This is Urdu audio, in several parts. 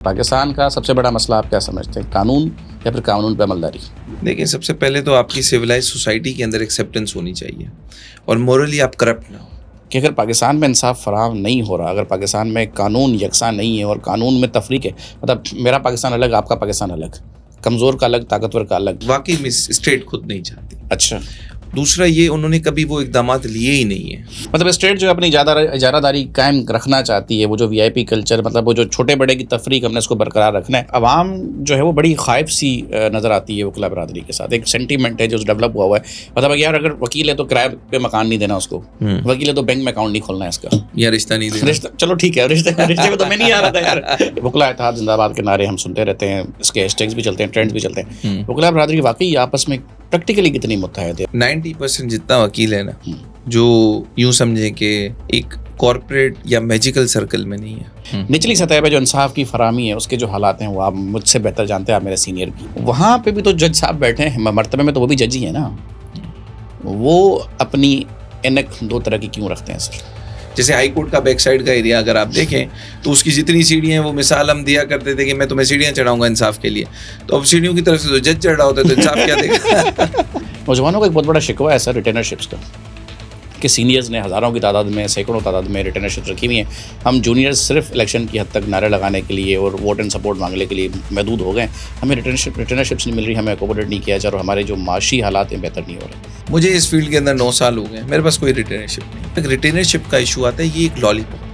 پاکستان کا سب سے بڑا مسئلہ آپ کیا سمجھتے ہیں، قانون یا پھر قانون پہ عملداری؟ دیکھیں، سب سے پہلے تو آپ کی سویلائز سوسائٹی کے اندر ایکسیپٹنس ہونی چاہیے اور مورلی آپ کرپٹ نہ ہو. کہ اگر پاکستان میں انصاف فراہم نہیں ہو رہا، اگر پاکستان میں قانون یکساں نہیں ہے اور قانون میں تفریق ہے، مطلب میرا پاکستان الگ، آپ کا پاکستان الگ، کمزور کا الگ، طاقتور کا الگ. واقعی میں اسٹیٹ خود نہیں چاہتی. اچھا، دوسرا یہ انہوں نے کبھی وہ اقدامات لیے ہی نہیں ہیں. مطلب اسٹیٹ جو اپنی اجارہ داری قائم رکھنا چاہتی ہے، وہ جو وی آئی پی کلچر، مطلب وہ جو چھوٹے بڑے کی تفریق، ہم نے اس کو برقرار رکھنا ہے. عوام جو ہے وہ بڑی خائف سی نظر آتی ہے وکلا برادری کے ساتھ. ایک سینٹیمنٹ ہے جو ڈیولپ ہوا ہے، مطلب یار اگر وکیل ہے تو کرائے پہ مکان نہیں دینا اس کو، وکیل ہے تو بینک میں اکاؤنٹ نہیں کھولنا ہے اس کا، یا رشتہ نہیں دینا. رشتہ چلو ٹھیک ہے، رشتے میں تو میں نہیں آ رہا تھا یار. وکلا اتحاد زندہ باد کے نعرے ہم سنتے رہتے ہیں، اس کے ہیش ٹیگز بھی چلتے ہیں، ٹرینڈز بھی چلتے ہیں. وکلا برادری واقعی آپس میں پریکٹیکلی کتنی متحد ہے؟ 90% جتنا وکیل ہے نا، جو یوں سمجھیں کہ ایک کارپوریٹ یا میجیکل سرکل میں نہیں ہے. نچلی سطح پہ جو انصاف کی فراہمی ہے، اس کے جو حالات ہیں وہ آپ مجھ سے بہتر جانتے ہیں، آپ میرے سینئر بھی. وہاں پہ بھی تو جج صاحب بیٹھے ہیں مرتبے میں، تو وہ بھی جج ہی ہیں نا. وہ اپنی اینک دو طرح کی کیوں رکھتے ہیں سر؟ جیسے ہائی کورٹ کا بیک سائڈ کا ایریا اگر آپ دیکھیں تو اس کی جتنی سیڑھیاں ہیں، وہ مثال ہم دیا کرتے تھے کہ میں تمہیں سیڑھیاں چڑھاؤں گا انصاف کے لیے، تو اب سیڑھیوں کی طرف سے تو جج چڑھ رہا ہوتا ہے تو انصاف کیا دے گا؟ نوجوانوں کا ایک بہت بڑا شکوہ ہے سر ریٹینرشپس کا، کہ سینئرز نے ہزاروں کی تعداد میں، سینکڑوں تعداد میں ریٹینرشپ رکھی ہوئی ہیں. ہم جونیئرز صرف الیکشن کی حد تک نعرے لگانے کے لیے اور ووٹ اینڈ سپورٹ مانگنے کے لیے محدود ہو گئے. ہمیں ریٹینرشپس نہیں مل رہی، ہمیں اکوموڈیٹ نہیں کیا جا رہا، اور ہمارے جو معاشی حالات ہیں بہتر نہیں ہو رہے. مجھے اس فیلڈ کے اندر 9 سال ہو گئے، میرے پاس کوئی ریٹینرشپ نہیں. ریٹینرشپ کا ایشو آتا ہے، یہ ایک لالی پاپ ہے.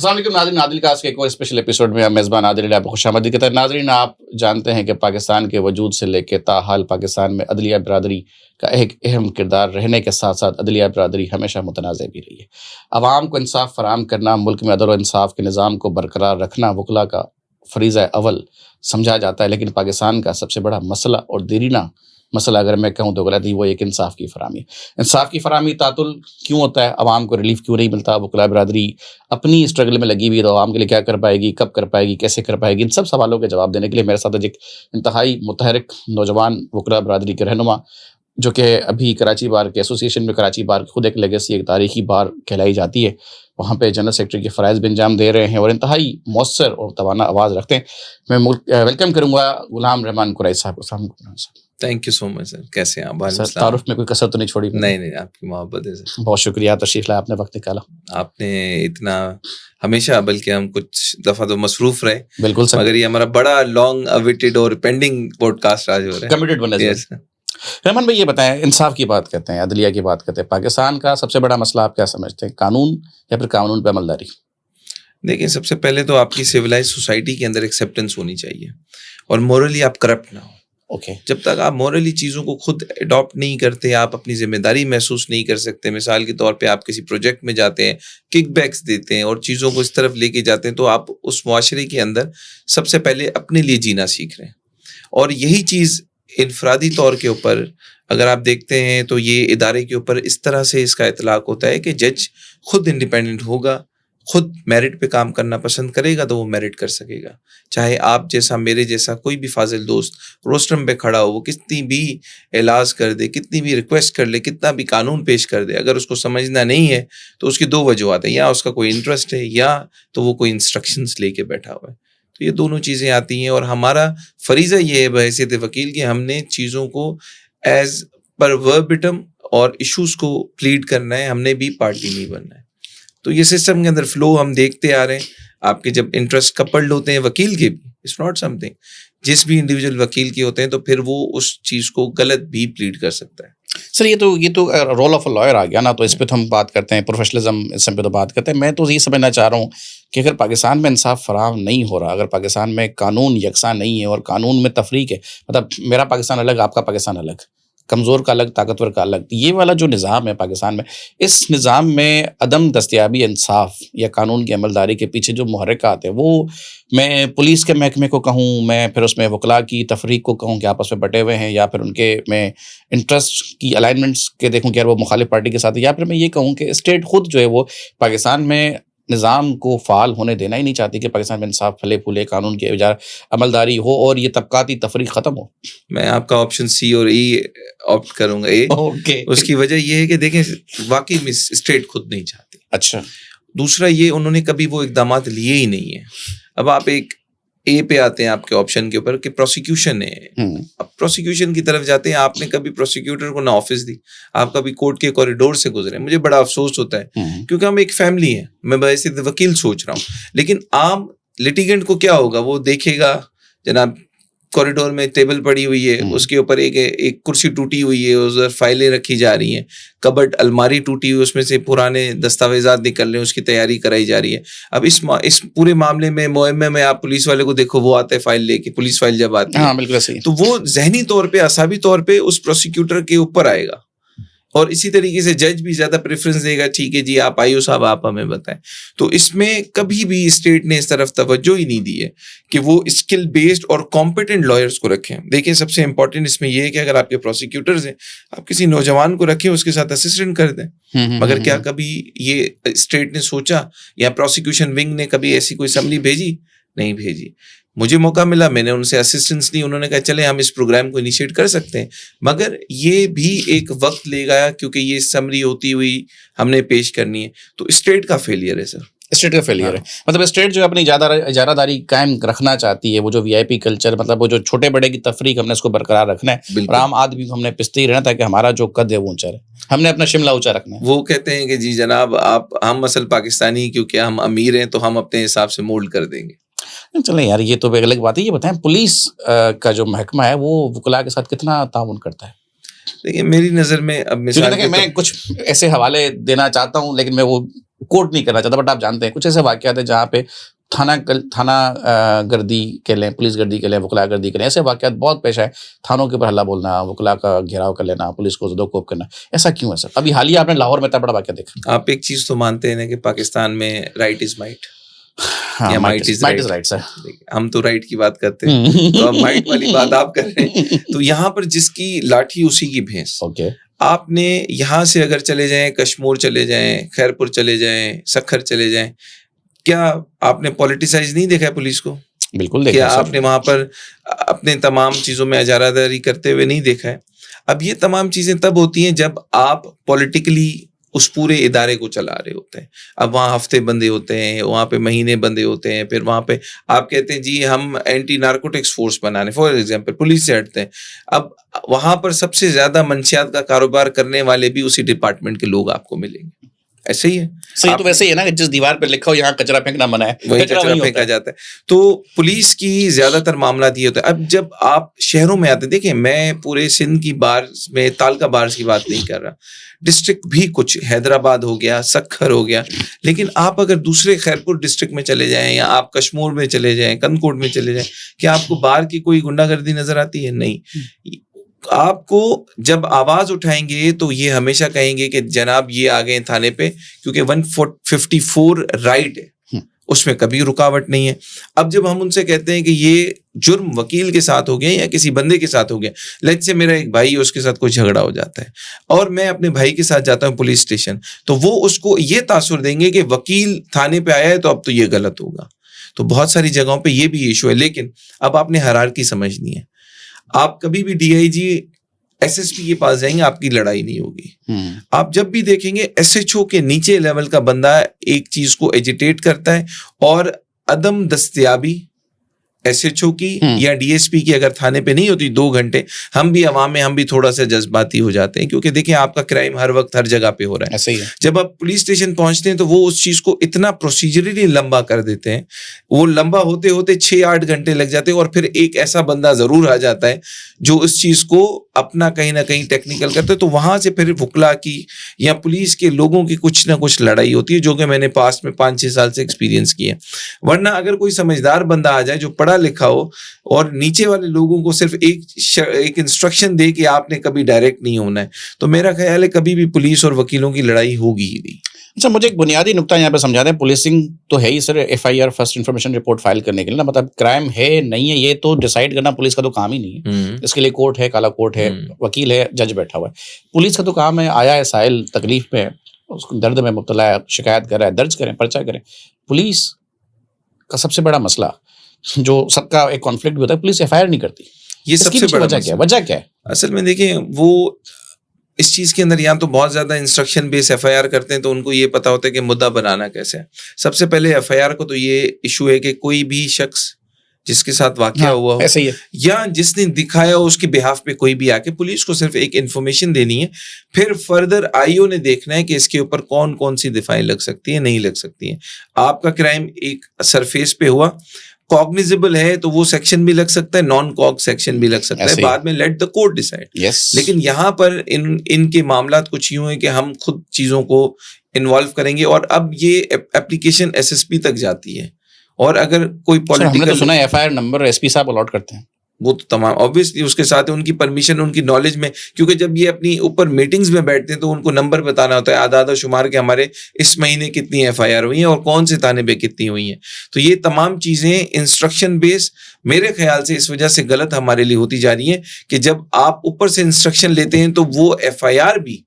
السلام علیکم ناظرین، عادل کاسٹ کے ایک اور اسپیشل ایپیسوڈ میں میزبان عادل علیہ آپ کو خوش آمدید کہتا ہے. ناظرین، آپ جانتے ہیں کہ پاکستان کے وجود سے لے کے تاحال پاکستان میں عدلیہ برادری کا ایک اہم کردار رہنے کے ساتھ ساتھ عدلیہ برادری ہمیشہ متنازع بھی رہی ہے. عوام کو انصاف فراہم کرنا، ملک میں عدل و انصاف کے نظام کو برقرار رکھنا وکلا کا فریضہ اول سمجھا جاتا ہے، لیکن پاکستان کا سب سے بڑا مسئلہ اور دیرینہ مسئلہ اگر میں کہوں تو غلط ہی، وہ ایک انصاف کی فراہمی. انصاف کی فراہمی تعطل کیوں ہوتا ہے؟ عوام کو ریلیف کیوں نہیں ملتا؟ وکلا برادری اپنی اسٹرگل میں لگی ہوئی ہے، تو عوام کے لیے کیا کر پائے گی، کب کر پائے گی، کیسے کر پائے گی؟ ان سب سوالوں کے جواب دینے کے لیے میرے ساتھ ایک انتہائی متحرک نوجوان وکلا برادری کے رہنما، جو کہ ابھی کراچی بار کے ایسوسیشن میں، کراچی بار خود ایک لیگیسی، ایک تاریخی بار کہلائی جاتی ہے، وہاں پہ جنرل سیکرٹری کے فرائض بھی انجام دے رہے ہیں اور انتہائی مؤثر اور توانا آواز رکھتے ہیں. میں ویلکم کروں گا غلام رحمان قریشی صاحب. السلام علیکم سر. تھینک یو سو مچ سر. کیسے ہیں آپ؟ سر تعارف میں کوئی کثر تو نہیں چھوڑی؟ نہیں، آپ کی محبت ہے سر. بہت شکریہ، تشریف لائے، آپ نے وقت نکالا. آپ نے اتنا ہمیشہ، بلکہ ہم کچھ دفعہ تو مصروف رہے. بالکل سر، مگر یہ ہمارا بڑا لانگ اویٹڈ اور پینڈنگ پوڈ کاسٹ آج ہو رہا ہے. کمیٹڈ بننے سے. رحمان بھائی یہ بتائیں، انصاف کی بات کرتے ہیں، عدلیہ کی بات کرتے ہیں، پاکستان کا سب سے بڑا مسئلہ آپ کیا سمجھتے ہیں، قانون یا پھر قانون پہ عملداری؟ دیکھیں، سب سے پہلے تو آپ کی سویلائز سوسائٹی کے اندر ایکسیپٹنس ہونی چاہیے اور مورلی آپ کرپٹ نہ ہو. اوکے. جب تک آپ مورلی چیزوں کو خود اڈاپٹ نہیں کرتے، آپ اپنی ذمہ داری محسوس نہیں کر سکتے. مثال کے طور پہ آپ کسی پروجیکٹ میں جاتے ہیں، کک بیکس دیتے ہیں اور چیزوں کو اس طرف لے کے جاتے ہیں، تو آپ اس معاشرے کے اندر سب سے پہلے اپنے لیے جینا سیکھ رہے ہیں. اور یہی چیز انفرادی طور کے اوپر اگر آپ دیکھتے ہیں تو یہ ادارے کے اوپر اس طرح سے اس کا اطلاق ہوتا ہے کہ جج خود انڈیپینڈنٹ ہوگا، خود میرٹ پہ کام کرنا پسند کرے گا تو وہ میرٹ کر سکے گا. چاہے آپ جیسا، میرے جیسا کوئی بھی فاضل دوست روسٹرم پہ کھڑا ہو، وہ کتنی بھی اعلاز کر دے، کتنی بھی ریکویسٹ کر لے، کتنا بھی قانون پیش کر دے، اگر اس کو سمجھنا نہیں ہے تو اس کی 2 وجوہات ہیں: یا اس کا کوئی انٹرسٹ ہے، یا تو وہ کوئی انسٹرکشنز لے کے بیٹھا ہوا ہے. تو یہ دونوں چیزیں آتی ہیں، اور ہمارا فریضہ یہ ہے بحیثیت وکیل کہ ہم نے چیزوں کو ایز پر وربٹم اور ایشوز کو پلیڈ کرنا ہے، ہم نے بھی پارٹی نہیں بننا ہے. تو یہ سسٹم کے اندر فلو ہم دیکھتے آ رہے ہیں. آپ کے جب انٹرسٹ کپلڈ ہوتے ہیں وکیل کے بھی، اٹس ناٹ سم تھنگ، جس بھی انڈیویجول وکیل کے ہوتے ہیں تو پھر وہ اس چیز کو غلط بھی پلیڈ کر سکتا ہے. سر یہ تو رول آف اے لائر آ گیا نا، تو اس پہ تو ہم بات کرتے ہیں، پروفیشنلزم اس پہ تو بات کرتے ہیں. میں تو یہ سمجھنا چاہ رہا ہوں کہ اگر پاکستان میں انصاف فراہم نہیں ہو رہا، اگر پاکستان میں قانون یکساں نہیں ہے اور قانون میں تفریق ہے، مطلب میرا پاکستان الگ، آپ کا پاکستان الگ، کمزور کا الگ، طاقتور کا الگ. یہ والا جو نظام ہے پاکستان میں، اس نظام میں عدم دستیابی انصاف یا قانون کی عملداری کے پیچھے جو محرکات ہیں، وہ میں پولیس کے محکمے کو کہوں، میں پھر اس میں وکلاء کی تفریق کو کہوں کہ آپس میں بٹے ہوئے ہیں، یا پھر ان کے میں انٹرسٹ کی الائنمنٹس کے دیکھوں کہ یار وہ مخالف پارٹی کے ساتھ ہے، یا پھر میں یہ کہوں کہ اسٹیٹ خود جو ہے وہ پاکستان میں نظام کو فعال ہونے دینا ہی نہیں چاہتی کہ پاکستان میں انصاف پھلے پھولے، قانون کی عملداری ہو اور یہ طبقاتی تفریق ختم ہو. میں آپ کا آپشن سی اور ای آپٹ کروں گا. اس کی وجہ یہ ہے کہ دیکھیں واقعی میں اسٹیٹ خود نہیں چاہتی. اچھا. دوسرا یہ انہوں نے کبھی وہ اقدامات لیے ہی نہیں ہیں. اب آپ ایک اے پہ آتے ہیں آپ کے آپشن کے اوپر کہ پروسیکیوشن ہے. اب پروسیکیوشن کی طرف جاتے ہیں، آپ نے کبھی پروسیکیوٹر کو نہ آفس دی، آپ کبھی کورٹ کے کوریڈور سے گزرے. مجھے بڑا افسوس ہوتا ہے کیونکہ ہم ایک فیملی ہیں. میں ویسے وکیل سوچ رہا ہوں، لیکن عام لٹیگنٹ کو کیا ہوگا؟ وہ دیکھے گا جناب کوریڈور میں ٹیبل پڑی ہوئی ہے، اس کے اوپر ایک کرسی ٹوٹی ہوئی ہے، ادھر فائلیں رکھی جا رہی ہیں، کبڈ الماری ٹوٹی ہوئی، اس میں سے پرانے دستاویزات نکل رہے ہیں، اس کی تیاری کرائی جا رہی ہے. اب اس پورے معاملے میں معمے میں آپ پولیس والے کو دیکھو، وہ آتا ہے فائل لے کے، پولیس فائل جب آتی ہے بالکل صحیح، تو وہ ذہنی طور پہ، اعصابی طور پہ اس پروسیکیوٹر کے اوپر آئے گا. اور اسی طریقے سے جج بھی زیادہ پریفرنس دے گا، ٹھیک ہے جی آپ آئیو صاحب آپ ہمیں بتائیں. تو اس میں کبھی بھی اسٹیٹ نے اس طرف توجہ ہی نہیں دی ہے کہ وہ اسکل بیسڈ اور کمپیٹنٹ لائرس کو رکھیں. دیکھیں سب سے امپورٹنٹ اس میں یہ ہے کہ اگر آپ کے پروسیکیوٹرز ہیں، آپ کسی نوجوان کو رکھیں، اس کے ساتھ اسسٹنٹ کر دیں. مگر کیا کبھی یہ اسٹیٹ نے سوچا یا پروسیکیوشن ونگ نے کبھی ایسی کوئی اسمبلی بھیجی؟ نہیں بھیجی. مجھے موقع ملا، میں نے ان سے اسسٹنس لی، انہوں نے کہا چلیں ہم اس پروگرام کو انیشیٹ کر سکتے ہیں، مگر یہ بھی ایک وقت لے گا کیونکہ یہ سمری ہوتی ہوئی ہم نے پیش کرنی ہے. تو اسٹیٹ کا فیلئر ہے سر، اسٹیٹ کا فیلئر ہے. مطلب اسٹیٹ جو اپنی اجارہ داری قائم رکھنا چاہتی ہے، وہ جو وی آئی پی کلچر، مطلب وہ جو چھوٹے بڑے کی تفریق، ہم نے اس کو برقرار رکھنا ہے، اور عام آدمی کو ہم نے پستے ہی رہنا تاکہ ہمارا جو قد ہے وہ اونچا رہے. ہم نے اپنا شملہ اونچا رکھنا ہے. وہ کہتے ہیں کہ جی جناب ہم اصل پاکستانی کیونکہ ہم امیر ہیں تو ہم اپنے حساب سے مولڈ کر دیں گے. چلیں یار یہ تو ایک الگ بات ہے. یہ بتائیں پولیس کا جو محکمہ ہے وہ وکلاء کے ساتھ کتنا تعاون کرتا ہے؟ دیکھیں میری نظر میں اب مثال کے میں کچھ ایسے حوالے دینا چاہتا ہوں لیکن میں وہ کوٹ نہیں کرنا چاہتا، بٹ آپ جانتے ہیں کچھ ایسے واقعات ہیں جہاں پہ تھانہ گردی کے لیں، پولیس گردی کے لیں، وکلاء گردی کے لیں، ایسے واقعات بہت پیش آئے. تھانوں کے اوپر حلہ بولنا، وکلاء کا گھیراؤ کر لینا، پولیس کو زد و کوب کرنا. ایسا کیوں ہے سر؟ ابھی حالیہ آپ نے لاہور میں اتنا بڑا واقعہ دیکھا. آپ ایک چیز تو مانتے ہیں کہ پاکستان میں رائٹ از مائٹ، ہم تو رائٹ کی بات کرتے ہیں تو اب مائٹ والی بات آپ کر رہے ہیں. تو یہاں پر جس کی لاٹھی اسی کی بھینس. آپ نے یہاں سے اگر چلے جائیں، کشمور چلے جائیں، خیرپور چلے جائیں، سکھر چلے جائیں، کیا آپ نے پولیٹیسائز نہیں دیکھا ہے پولیس کو؟ بالکل دیکھا. کیا آپ نے وہاں پر اپنے تمام چیزوں میں اجارہ داری کرتے ہوئے نہیں دیکھا ہے؟ اب یہ تمام چیزیں تب ہوتی ہیں جب آپ پولیٹیکلی اس پورے ادارے کو چلا رہے ہوتے ہیں. اب وہاں ہفتے بندے ہوتے ہیں، وہاں پہ مہینے بندے ہوتے ہیں، پھر وہاں پہ آپ کہتے ہیں جی ہم اینٹی نارکوٹکس فورس بنانے، فار ایگزامپل پولیس سے ہٹتے ہیں. اب وہاں پر سب سے زیادہ منشیات کا کاروبار کرنے والے بھی اسی ڈپارٹمنٹ کے لوگ آپ کو ملیں گے. ایسے ہی ہے. صحیح تو ویسے ہی ہے نا کہ جس دیوار پہ لکھا ہو یہاں کچرا پھینکنا منع ہے، وہی کچرا پھینکا جاتا ہے. تو پولیس کی زیادہ تر معاملات یہ ہوتا ہے. اب جب آپ شہروں میں آتے، دیکھیں میں پورے سندھ کی بارز میں تالکا بارز کی بات نہیں کر رہا، ڈسٹرکٹ بھی کچھ حیدرآباد ہو گیا، سکھر ہو گیا، لیکن آپ اگر دوسرے خیرپور ڈسٹرکٹ میں چلے جائیں یا آپ کشمور میں چلے جائیں، کنکوٹ میں چلے جائیں، کیا آپ کو باہر کی کوئی گنڈا گردی نظر آتی ہے؟ نہیں. آپ کو جب آواز اٹھائیں گے تو یہ ہمیشہ کہیں گے کہ جناب یہ آ گئے تھانے پہ، کیونکہ 154 رائٹ ہے، اس میں کبھی رکاوٹ نہیں ہے. اب جب ہم ان سے کہتے ہیں کہ یہ جرم وکیل کے ساتھ ہو گیا یا کسی بندے کے ساتھ ہو گیا، لیٹ سے میرا ایک بھائی اس کے ساتھ کوئی جھگڑا ہو جاتا ہے اور میں اپنے بھائی کے ساتھ جاتا ہوں پولیس اسٹیشن، تو وہ اس کو یہ تاثر دیں گے کہ وکیل تھانے پہ آیا ہے تو اب تو یہ غلط ہوگا. تو بہت ساری جگہوں پہ یہ بھی ایشو ہے. لیکن اب آپ نے ہیرارکی سمجھنی ہے. آپ کبھی بھی D I G S S P کے پاس جائیں گے، آپ کی لڑائی نہیں ہوگی. آپ جب بھی دیکھیں گے ایس ایچ او کے نیچے لیول کا بندہ ایک چیز کو ایجیٹیٹ کرتا ہے، اور عدم دستیابی ایس ایچ او کی یا ڈی ایس پی کی اگر تھانے پہ نہیں ہوتی 2 گھنٹے، ہم بھی عوام میں ہم بھی تھوڑا سا جذباتی ہو جاتے ہیں، کیونکہ دیکھیں آپ کا کرائم ہر وقت ہر جگہ پہ ہو رہا ہے. جب آپ پولیس اسٹیشن پہنچتے ہیں تو وہ اس چیز کو اتنا پروسیجرلی لمبا کر دیتے ہیں، وہ لمبا ہوتے ہوتے 6-8 گھنٹے لگ جاتے ہیں، اور پھر ایک ایسا بندہ ضرور آ جاتا ہے جو اس چیز کو اپنا کہیں نہ کہیں ٹیکنیکل کرتا ہے. تو وہاں سے پھر وکلا کی یا پولیس کے لوگوں کی کچھ نہ کچھ لڑائی ہوتی ہے، جو کہ میں نے پاسٹ میں 5-6 سال سے ایکسپیرینس کی ہے. ورنہ اگر کوئی سمجھدار بندہ آ جائے جو پڑھا پڑھا لکھا ہو اور نیچے والے لوگوں کو صرف ایک انسٹرکشن دے کہ آپ نے کبھی ڈائریکٹ نہیں ہونا ہے, تو میرا خیال ہے کبھی بھی پولیس اور وکیلوں کی لڑائی ہوگی ہی نہیں. اچھا, مجھے ایک بنیادی نقطہ یہاں پہ سمجھا دیں. پولیسنگ تو ہے ہی sir F I R first information report file کرنے کے لیے نا, مطلب کرائم ہے نہیں ہے یہ تو ڈیسائیڈ کرنا پولیس کا تو کام ہی نہیں ہے. اس کے لیے کورٹ ہے, کالا کورٹ ہے, وکیل ہے, جج بیٹھا ہوا ہے. پولیس کا تو کام ہے آیا ہے سائل تکلیف میں, اس کو درد میں مبتلا ہے, شکایت کر رہا ہے, درج کریں, پرچہ کریں. پولیس کا سب سے بڑا مسئلہ جو سب کا ایک کانفلکٹ بھی ہوتا ہے, پولیس ایف آئی آر نہیں کرتی. یہ سب سے بڑا وجہ کیا ہے؟ اصل میں دیکھیں, وہ اس چیز کے اندر یا تو بہت زیادہ instruction base F I R کرتے ہیں تو ان کو یہ پتا ہوتا ہے کہ مدعا بنانا کیسے ہے. سب سے پہلے ایف آئی آر کو تو یہ ایشو ہے کہ کوئی بھی شخص جس کے ساتھ واقعہ ہوا ہو یا جس نے دکھایا ہو اس کے بہاف پہ کوئی بھی آ کے, پولیس کو صرف ایک انفارمیشن دینی ہے. پھر فردر آئی او نے دیکھنا ہے کہ اس کے اوپر کون کون سی دفاعیں لگ سکتی ہیں, نہیں لگ سکتی ہیں. آپ کا کرائم ایک سرفیس پہ ہوا, کوگنیزیبل ہے تو وہ سیکشن بھی لگ سکتا ہے, نان کوگ سیکشن بھی لگ سکتا ہے, بعد میں لیٹ دا کورٹ ڈیسائیڈ. لیکن یہاں پر ان کے معاملات کچھ یوں ہیں کہ ہم خود چیزوں کو انوالو کریں گے, اور اب یہ اپلیکیشن ایس ایس پی تک جاتی ہے. اور اگر کوئی پولیٹیکل سنا F I R number S P صاحب الاٹ کرتے ہیں, وہ تو تمام obviously اس کے ساتھ ان کی پرمیشن, ان کی نالج میں, کیونکہ جب یہ اپنی اوپر میٹنگز میں بیٹھتے ہیں تو ان کو نمبر بتانا ہوتا ہے, اعداد و شمار کے ہمارے اس مہینے کتنی ایف آئی آر ہوئی ہیں اور کون سے تانے پہ کتنی ہوئی ہیں. تو یہ تمام چیزیں انسٹرکشن بیس میرے خیال سے اس وجہ سے غلط ہمارے لیے ہوتی جا رہی ہیں کہ جب آپ اوپر سے انسٹرکشن لیتے ہیں تو وہ ایف آئی آر بھی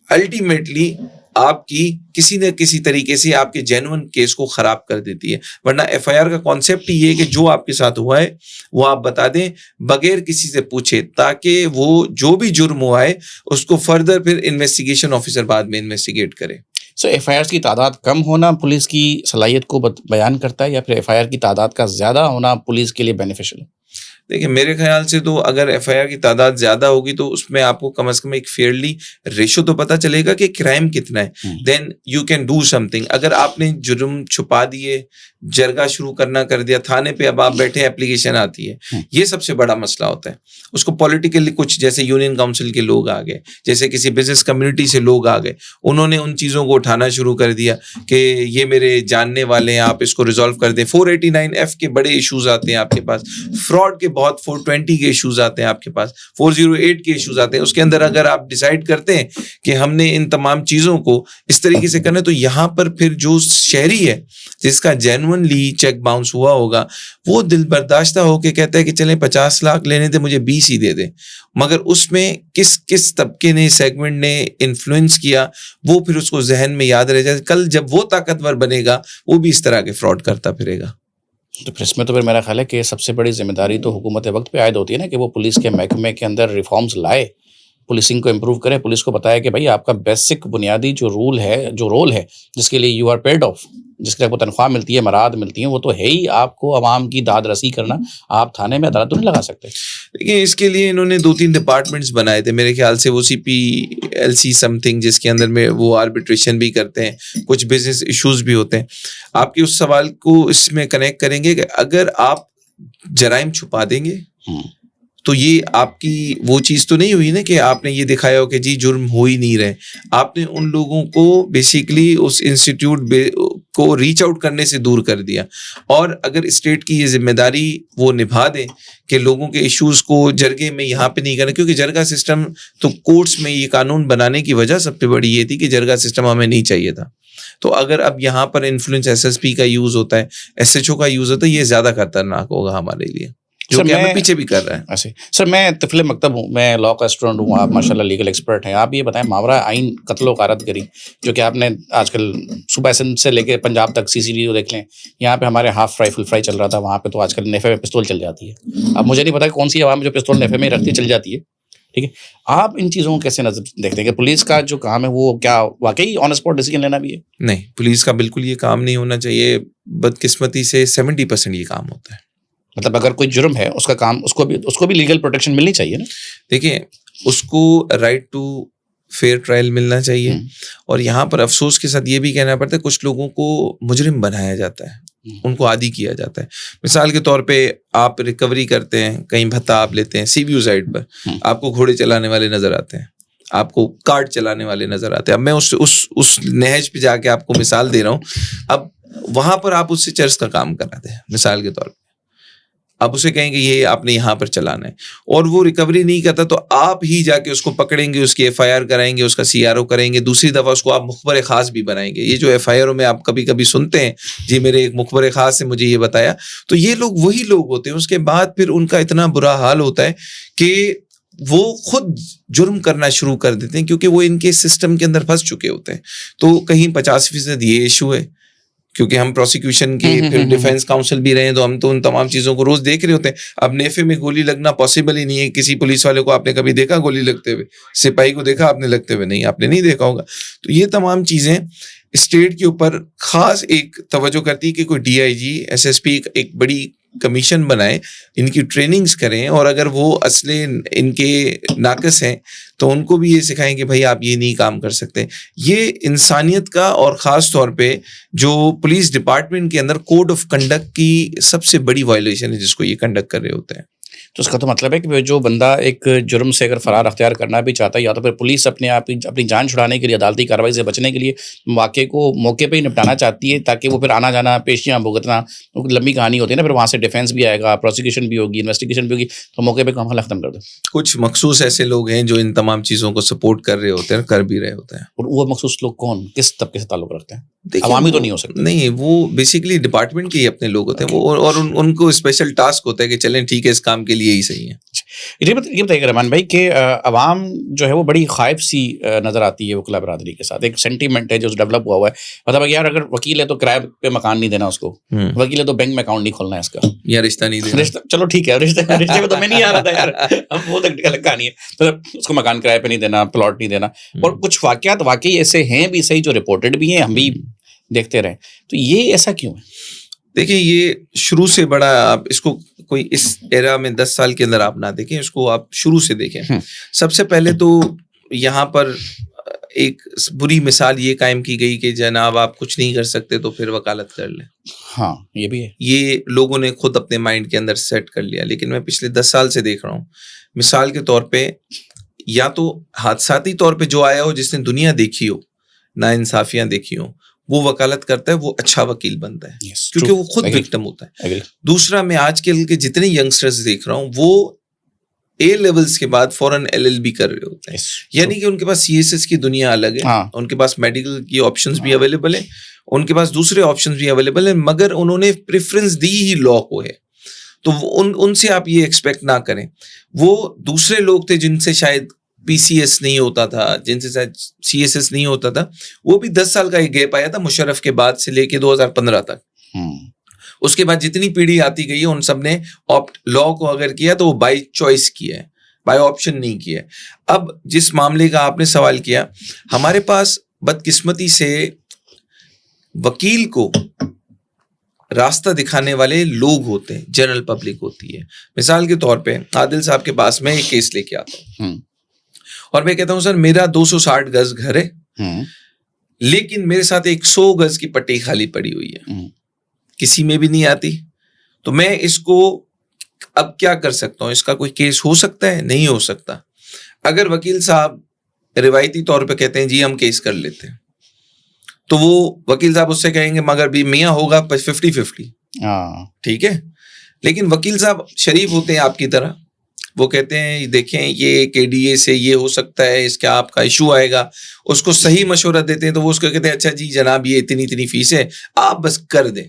الٹیمیٹلی آپ کی کسی نہ کسی طریقے سے آپ کے جینوئن کیس کو خراب کر دیتی ہے. ورنہ ایف آئی آر کا کانسیپٹ ہی یہ کہ جو آپ کے ساتھ ہوا ہے وہ آپ بتا دیں بغیر کسی سے پوچھے, تاکہ وہ جو بھی جرم ہوا ہے اس کو فردر پھر انویسٹیگیشن آفیسر بعد میں انویسٹیگیٹ کرے. سو ایف آئی آر کی تعداد کم ہونا پولیس کی صلاحیت کو بیان کرتا ہے, یا پھر ایف آئی آر کی تعداد کا زیادہ ہونا پولیس کے لیے بینیفیشل ہے؟ دیکھیں میرے خیال سے تو اگر ایف آئی آر کی تعداد زیادہ ہوگی تو اس میں آپ کو کم از کم ایک فیئرلی ریشو تو پتہ چلے گا کہ کرائم کتنا ہے, then you can do something. اگر آپ نے جرم چھپا دیے, جرگہ شروع کرنا کر دیا, تھانے پہ اب آپ بیٹھے اپلیکیشن آتی ہے, یہ سب سے بڑا مسئلہ ہوتا ہے. اس کو پولیٹیکلی کچھ جیسے یونین کاؤنسل کے لوگ آ گئے, جیسے کسی بزنس کمیونٹی سے لوگ آ گئے, انہوں نے ان چیزوں کو اٹھانا شروع کر دیا کہ یہ میرے جاننے والے ہیں, آپ اس کو ریزالو کر دیں. 489F کے بڑے ایشوز آتے ہیں آپ کے پاس, فراڈ کے بہت 420 کے ایشوز آتے ہیں آپ کے پاس, 408 کے ایشوز آتے ہیں. اس کے اندر اگر آپ ڈیسائیڈ کرتے ہیں کہ ہم نے ان تمام چیزوں کو اس طریقے سے کرنا ہے, تو یہاں پر پھر جو شہری ہے جس کا جینوئنلی چیک باؤنس ہوا ہوگا وہ دل برداشتہ ہو کے کہتا ہے کہ چلیں 50 لاکھ لینے تھے, مجھے 20 ہی دے دیں. مگر اس میں کس طبقے نے, سیگمنٹ نے انفلوئنس کیا, وہ پھر اس کو ذہن میں یاد رہ جائے. کل جب وہ طاقتور بنے گا وہ بھی اس طرح کے فراڈ کرتا پھرے گا. تو پھر اس میں تو پھر میرا خیال ہے کہ سب سے بڑی ذمہ داری تو حکومت وقت پہ عائد ہوتی ہے نا, کہ وہ پولیس کے محکمے کے اندر ریفارمز لائے, پولیسنگ کو امپروو کرے, پولیس کو بتایا کہ بھائی آپ کا بیسک بنیادی جو رول ہے, جو رول ہے جس کے لیے یو آر پیڈ آف, جس کے لیے آپ کو تنخواہ ملتی ہے, مراد ملتی ہیں, وہ تو ہے ہی آپ کو عوام کی داد رسی کرنا. آپ تھانے میں عدالت نہیں لگا سکتے. دیکھیے اس کے لیے انہوں نے 2-3 ڈپارٹمنٹس بنائے تھے میرے خیال سے, وہ CPLC سم تھنگ, جس کے اندر میں وہ آربیٹریشن بھی کرتے ہیں, کچھ بزنس ایشوز بھی ہوتے ہیں. آپ کے اس سوال کو اس میں کنیکٹ کریں گے کہ اگر آپ جرائم چھپا دیں گے تو یہ آپ کی وہ چیز تو نہیں ہوئی نا کہ آپ نے یہ دکھایا ہو کہ جی جرم ہو ہی نہیں رہے. آپ نے ان لوگوں کو بیسیکلی اس انسٹیٹیوٹ کو ریچ آؤٹ کرنے سے دور کر دیا. اور اگر اسٹیٹ کی یہ ذمہ داری وہ نبھا دیں کہ لوگوں کے ایشوز کو جرگے میں یہاں پہ نہیں کرنا, کیونکہ جرگہ سسٹم تو کورٹس میں یہ قانون بنانے کی وجہ سب سے بڑی یہ تھی کہ جرگہ سسٹم ہمیں نہیں چاہیے تھا. تو اگر اب یہاں پر انفلوئنس SSP کا یوز ہوتا ہے, SHO کا یوز ہوتا ہے, یہ زیادہ خطرناک ہوگا ہمارے لیے, جو کہ ہمیں پیچھے بھی کر رہا ہے. ایسے سر میں طفل مکتب ہوں, میں لاء کا اسٹوڈنٹ ہوں, آپ ماشاءاللہ لیگل ایکسپرٹ ہیں. آپ یہ بتائیں ماورا آئین قتل و غارت گری جو کہ آپ نے آج کل صوبہ سندھ سے لے کے پنجاب تک CCTV دیکھ لیں, یہاں پہ ہمارے ہاف فرائی فل فرائی چل رہا تھا, وہاں پہ تو آج کل نیفے میں پستول چل جاتی ہے. اب مجھے نہیں پتا کون سی عوام جو پستول نیفے میں رکھتی چل جاتی ہے, ٹھیک ہے. آپ ان چیزوں کو کیسے نظر دیکھتے ہیں کہ پولیس کا جو کام ہے وہ کیا واقعی آن اسپاٹ ڈیسیجن لینا بھی ہے؟ نہیں, پولیس کا بالکل یہ کام نہیں ہونا چاہیے. بدقسمتی سے 70% یہ کام ہوتا ہے. مطلب اگر کوئی جرم ہے اس کا کام, اس کو بھی لیگل پروٹیکشن ملنی چاہیے نا. دیکھیں اس کو رائٹ ٹو فیئر ٹرائل ملنا چاہیے. اور یہاں پر افسوس کے ساتھ یہ بھی کہنا پڑتا ہے کچھ لوگوں کو مجرم بنایا جاتا ہے, ان کو عادی کیا جاتا ہے. مثال کے طور پہ آپ ریکوری کرتے ہیں, کہیں بھتہ آپ لیتے ہیں, CBO سائٹ پر آپ کو گھوڑے چلانے والے نظر آتے ہیں, آپ کو کارٹ چلانے والے نظر آتے ہیں. اب میں اس نہج پہ جا کے آپ کو مثال دے رہا ہوں. اب وہاں پر آپ اس سے چرس کا کام کراتے ہیں مثال کے طور پہ. آپ اسے کہیں گے یہ آپ نے یہاں پر چلانا ہے, اور وہ ریکوری نہیں کرتا تو آپ ہی جا کے اس کو پکڑیں گے, اس کی ایف آئی آر کرائیں گے, اس کا سی آر او کریں گے, دوسری دفعہ اس کو آپ مخبر خاص بھی بنائیں گے. یہ جو ایف آئی آر میں آپ کبھی کبھی سنتے ہیں جی میرے ایک مخبر خاص نے مجھے یہ بتایا, تو یہ لوگ وہی لوگ ہوتے ہیں. اس کے بعد پھر ان کا اتنا برا حال ہوتا ہے کہ وہ خود جرم کرنا شروع کر دیتے ہیں, کیونکہ وہ ان کے سسٹم کے اندر پھنس چکے ہوتے ہیں. تو کہیں 50% یہ ایشو ہے, کیونکہ ہم پروسیکیوشن کے پھر ڈیفینس کاؤنسل بھی رہے ہیں, تو ہم تو ان تمام چیزوں کو روز دیکھ رہے ہوتے ہیں. اب نیفے میں گولی لگنا پاسبل ہی نہیں ہے. کسی پولیس والے کو آپ نے کبھی دیکھا گولی لگتے ہوئے؟ سپاہی کو دیکھا آپ نے لگتے ہوئے؟ نہیں, آپ نے نہیں دیکھا ہوگا. تو یہ تمام چیزیں اسٹیٹ کے اوپر خاص ایک توجہ کرتی ہے کہ کوئی D I G, S S P ایک بڑی کمیشن بنائے, ان کی ٹریننگز کریں, اور اگر وہ اسلحے ان کے ناقص ہیں تو ان کو بھی یہ سکھائیں کہ بھائی آپ یہ نہیں کام کر سکتے. یہ انسانیت کا اور خاص طور پہ جو پولیس ڈپارٹمنٹ کے اندر کوڈ آف کنڈکٹ کی سب سے بڑی وائلیشن ہے جس کو یہ کنڈکٹ کر رہے ہوتے ہیں. تو اس کا تو مطلب ہے کہ جو بندہ ایک جرم سے اگر فرار اختیار کرنا بھی چاہتا ہے, یا تو پھر پولیس اپنے آپ اپنی جان چھڑانے کے لیے, عدالتی کارروائی سے بچنے کے لیے واقعے کو موقع پہ ہی نپٹانا چاہتی ہے, تاکہ وہ پھر آنا جانا, پیشیاں بھگتنا, لمبی کہانی ہوتی ہے نا, پھر وہاں سے ڈیفینس بھی آئے گا, پروسیکیوشن بھی ہوگی, انویسٹیگیشن بھی ہوگی, تو موقع پہ کام ختم کر دو. کچھ مخصوص ایسے لوگ ہیں جو ان تمام چیزوں کو سپورٹ کر رہے ہوتے ہیں, کر بھی رہے ہوتے ہیں. اور وہ مخصوص لوگ کون, کس طبقے سے تعلق رکھتے ہیں؟ عوامی تو نہیں ہو سکتے. نہیں, وہ بیسیکلی ڈپارٹمنٹ کے ہی اپنے لوگ ہوتے ہیں, وہ اور ان کو اسپیشل ٹاسک ہوتا ہے کہ چلیں ٹھیک ہے اس کام کے لیے ہی صحیح ہے. یہ بتائیے رحمان بھائی کہ عوام جو ہے وہ بڑی خائف سی نظر آتی ہے وکلا برادری کے ساتھ. ایک سینٹیمنٹ ہے جو ڈیولپ ہوا ہے, مطلب یار اگر وکیل ہے تو کرائے پہ مکان نہیں دینا اس کو, وکیل ہے تو بینک میں اکاؤنٹ نہیں کھولنا ہے اس کا, یا رشتہ نہیں دینا. چلو ٹھیک ہے, رشتے میں تو میں نہیں آ رہا تھا یار, اب وہ الگ کہانی ہے. مطلب اس کو مکان کرائے پہ نہیں دینا, پلاٹ نہیں دینا, اور کچھ واقعات واقعی ایسے ہیں بھی صحیح جو رپورٹڈ بھی ہیں, ہم بھی دیکھتے رہے. تو یہ ایسا کیوں ہے؟ دیکھیں, یہ شروع سے بڑا, آپ اس کو کوئی اس ایرا میں 10 سال کے اندر آپ نہ دیکھیں, اس کو آپ شروع سے دیکھیں. سب سے پہلے تو یہاں پر ایک بری مثال یہ قائم کی گئی کہ جناب آپ کچھ نہیں کر سکتے تو پھر وکالت کر لیں. ہاں, یہ بھی ہے. یہ لوگوں نے خود اپنے مائنڈ کے اندر سیٹ کر لیا. لیکن میں پچھلے 10 سال سے دیکھ رہا ہوں, مثال کے طور پہ یا تو حادثاتی طور پہ جو آیا ہو, جس نے دنیا دیکھی ہو, ناانصافیاں دیکھی ہوں, وہ وکالت کرتا ہے, وہ اچھا وکیل بنتا ہے, کیونکہ وہ خود وکٹم ہوتا ہے. دوسرا, میں آج کل کے جتنے ینگسٹرز دیکھ رہا ہوں وہ اے لیولز کے بعد فوراً ایل ایل بی کر رہے ہوتے ہیں. یعنی کہ ان کے پاس سی ایس ایس کی دنیا الگ ہے, ان کے پاس میڈیکل کی آپشنز بھی اویلیبل ہیں, ان کے پاس دوسرے آپشنز بھی اویلیبل ہیں, مگر انہوں نے پریفرنس دی ہی لا کو ہے. تو ان سے آپ یہ ایکسپیکٹ نہ کریں. وہ دوسرے لوگ تھے جن سے شاید پی سی ایس نہیں ہوتا تھا, جن سے شاید سی ایس ایس نہیں ہوتا تھا, وہ بھی 10 سال کا ایک گیپ آیا تھا مشرف کے بعد سے لے کے 2015 تک. اس کے بعد جتنی پیڑھی آتی گئی ہے ان سب نے لا کو اگر کیا تو وہ بائی چوائس کیا ہے, بائی آپشن نہیں کیا ہے. اب جس معاملے کا آپ نے سوال کیا, ہمارے پاس بدقسمتی سے وکیل کو راستہ دکھانے والے لوگ ہوتے ہیں, جنرل پبلک ہوتی ہے. مثال کے طور پہ عادل صاحب کے پاس میں ایک کیس لے کے آتا ہوں اور میں کہتا ہوں سر میرا 260 گز گھر ہے, لیکن میرے ساتھ 100 گز کی پٹی خالی پڑی ہوئی ہے, کسی میں بھی نہیں آتی, تو میں اس کو اب کیا کر سکتا ہوں؟ اس کا کوئی کیس ہو سکتا ہے؟ نہیں ہو سکتا. اگر وکیل صاحب روایتی طور پہ کہتے ہیں جی ہم کیس کر لیتے ہیں, تو وہ وکیل صاحب اس سے کہیں گے مگر بھی میاں ہوگا 50-50. ٹھیک ہے, لیکن وکیل صاحب شریف ہوتے ہیں آپ کی طرح, وہ کہتے ہیں دیکھیں یہ کے ڈی اے سے یہ ہو سکتا ہے, اس کا آپ کا ایشو آئے گا, اس کو صحیح مشورہ دیتے ہیں, تو وہ اس کو کہتے ہیں اچھا جی جناب یہ اتنی فیس ہے آپ بس کر دیں.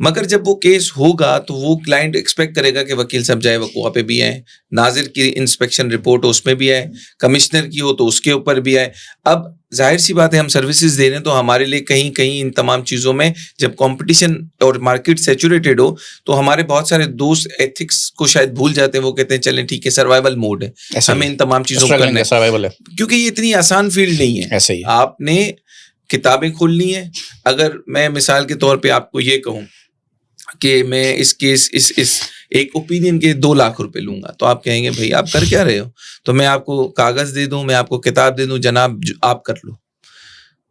مگر جب وہ کیس ہوگا تو وہ کلائنٹ ایکسپیکٹ کرے گا کہ وکیل صاحب جائے وقوع پہ بھی آئے, ناظر کی انسپیکشن رپورٹ اس میں بھی آئے, کمشنر کی ہو تو اس کے اوپر بھی آئے. اب ظاہر سی بات ہے ہم سروسز دے رہے ہیں, تو ہمارے لیے کہیں ان تمام چیزوں میں جب کمپٹیشن اور مارکیٹ سیچوریٹڈ ہو تو ہمارے بہت سارے دوست ایتھکس کو شاید بھول جاتے ہیں. وہ کہتے ہیں چلیں ٹھیک ہے سروائیول موڈ ہے, ہمیں ان تمام چیزوں کو کرنا ہے, کیونکہ یہ اتنی آسان فیلڈ نہیں ہے. آپ نے کتابیں کھولنی ہیں. اگر میں مثال کے طور پہ آپ کو یہ کہوں کہ میں اس کیس اس ایک اوپینین کے 2 لاکھ روپے لوں گا, تو آپ کہیں گے بھائی آپ کر کیا رہے ہو؟ تو میں آپ کو کاغذ دے دوں, میں آپ کو کتاب دے دوں, جناب آپ کر لو,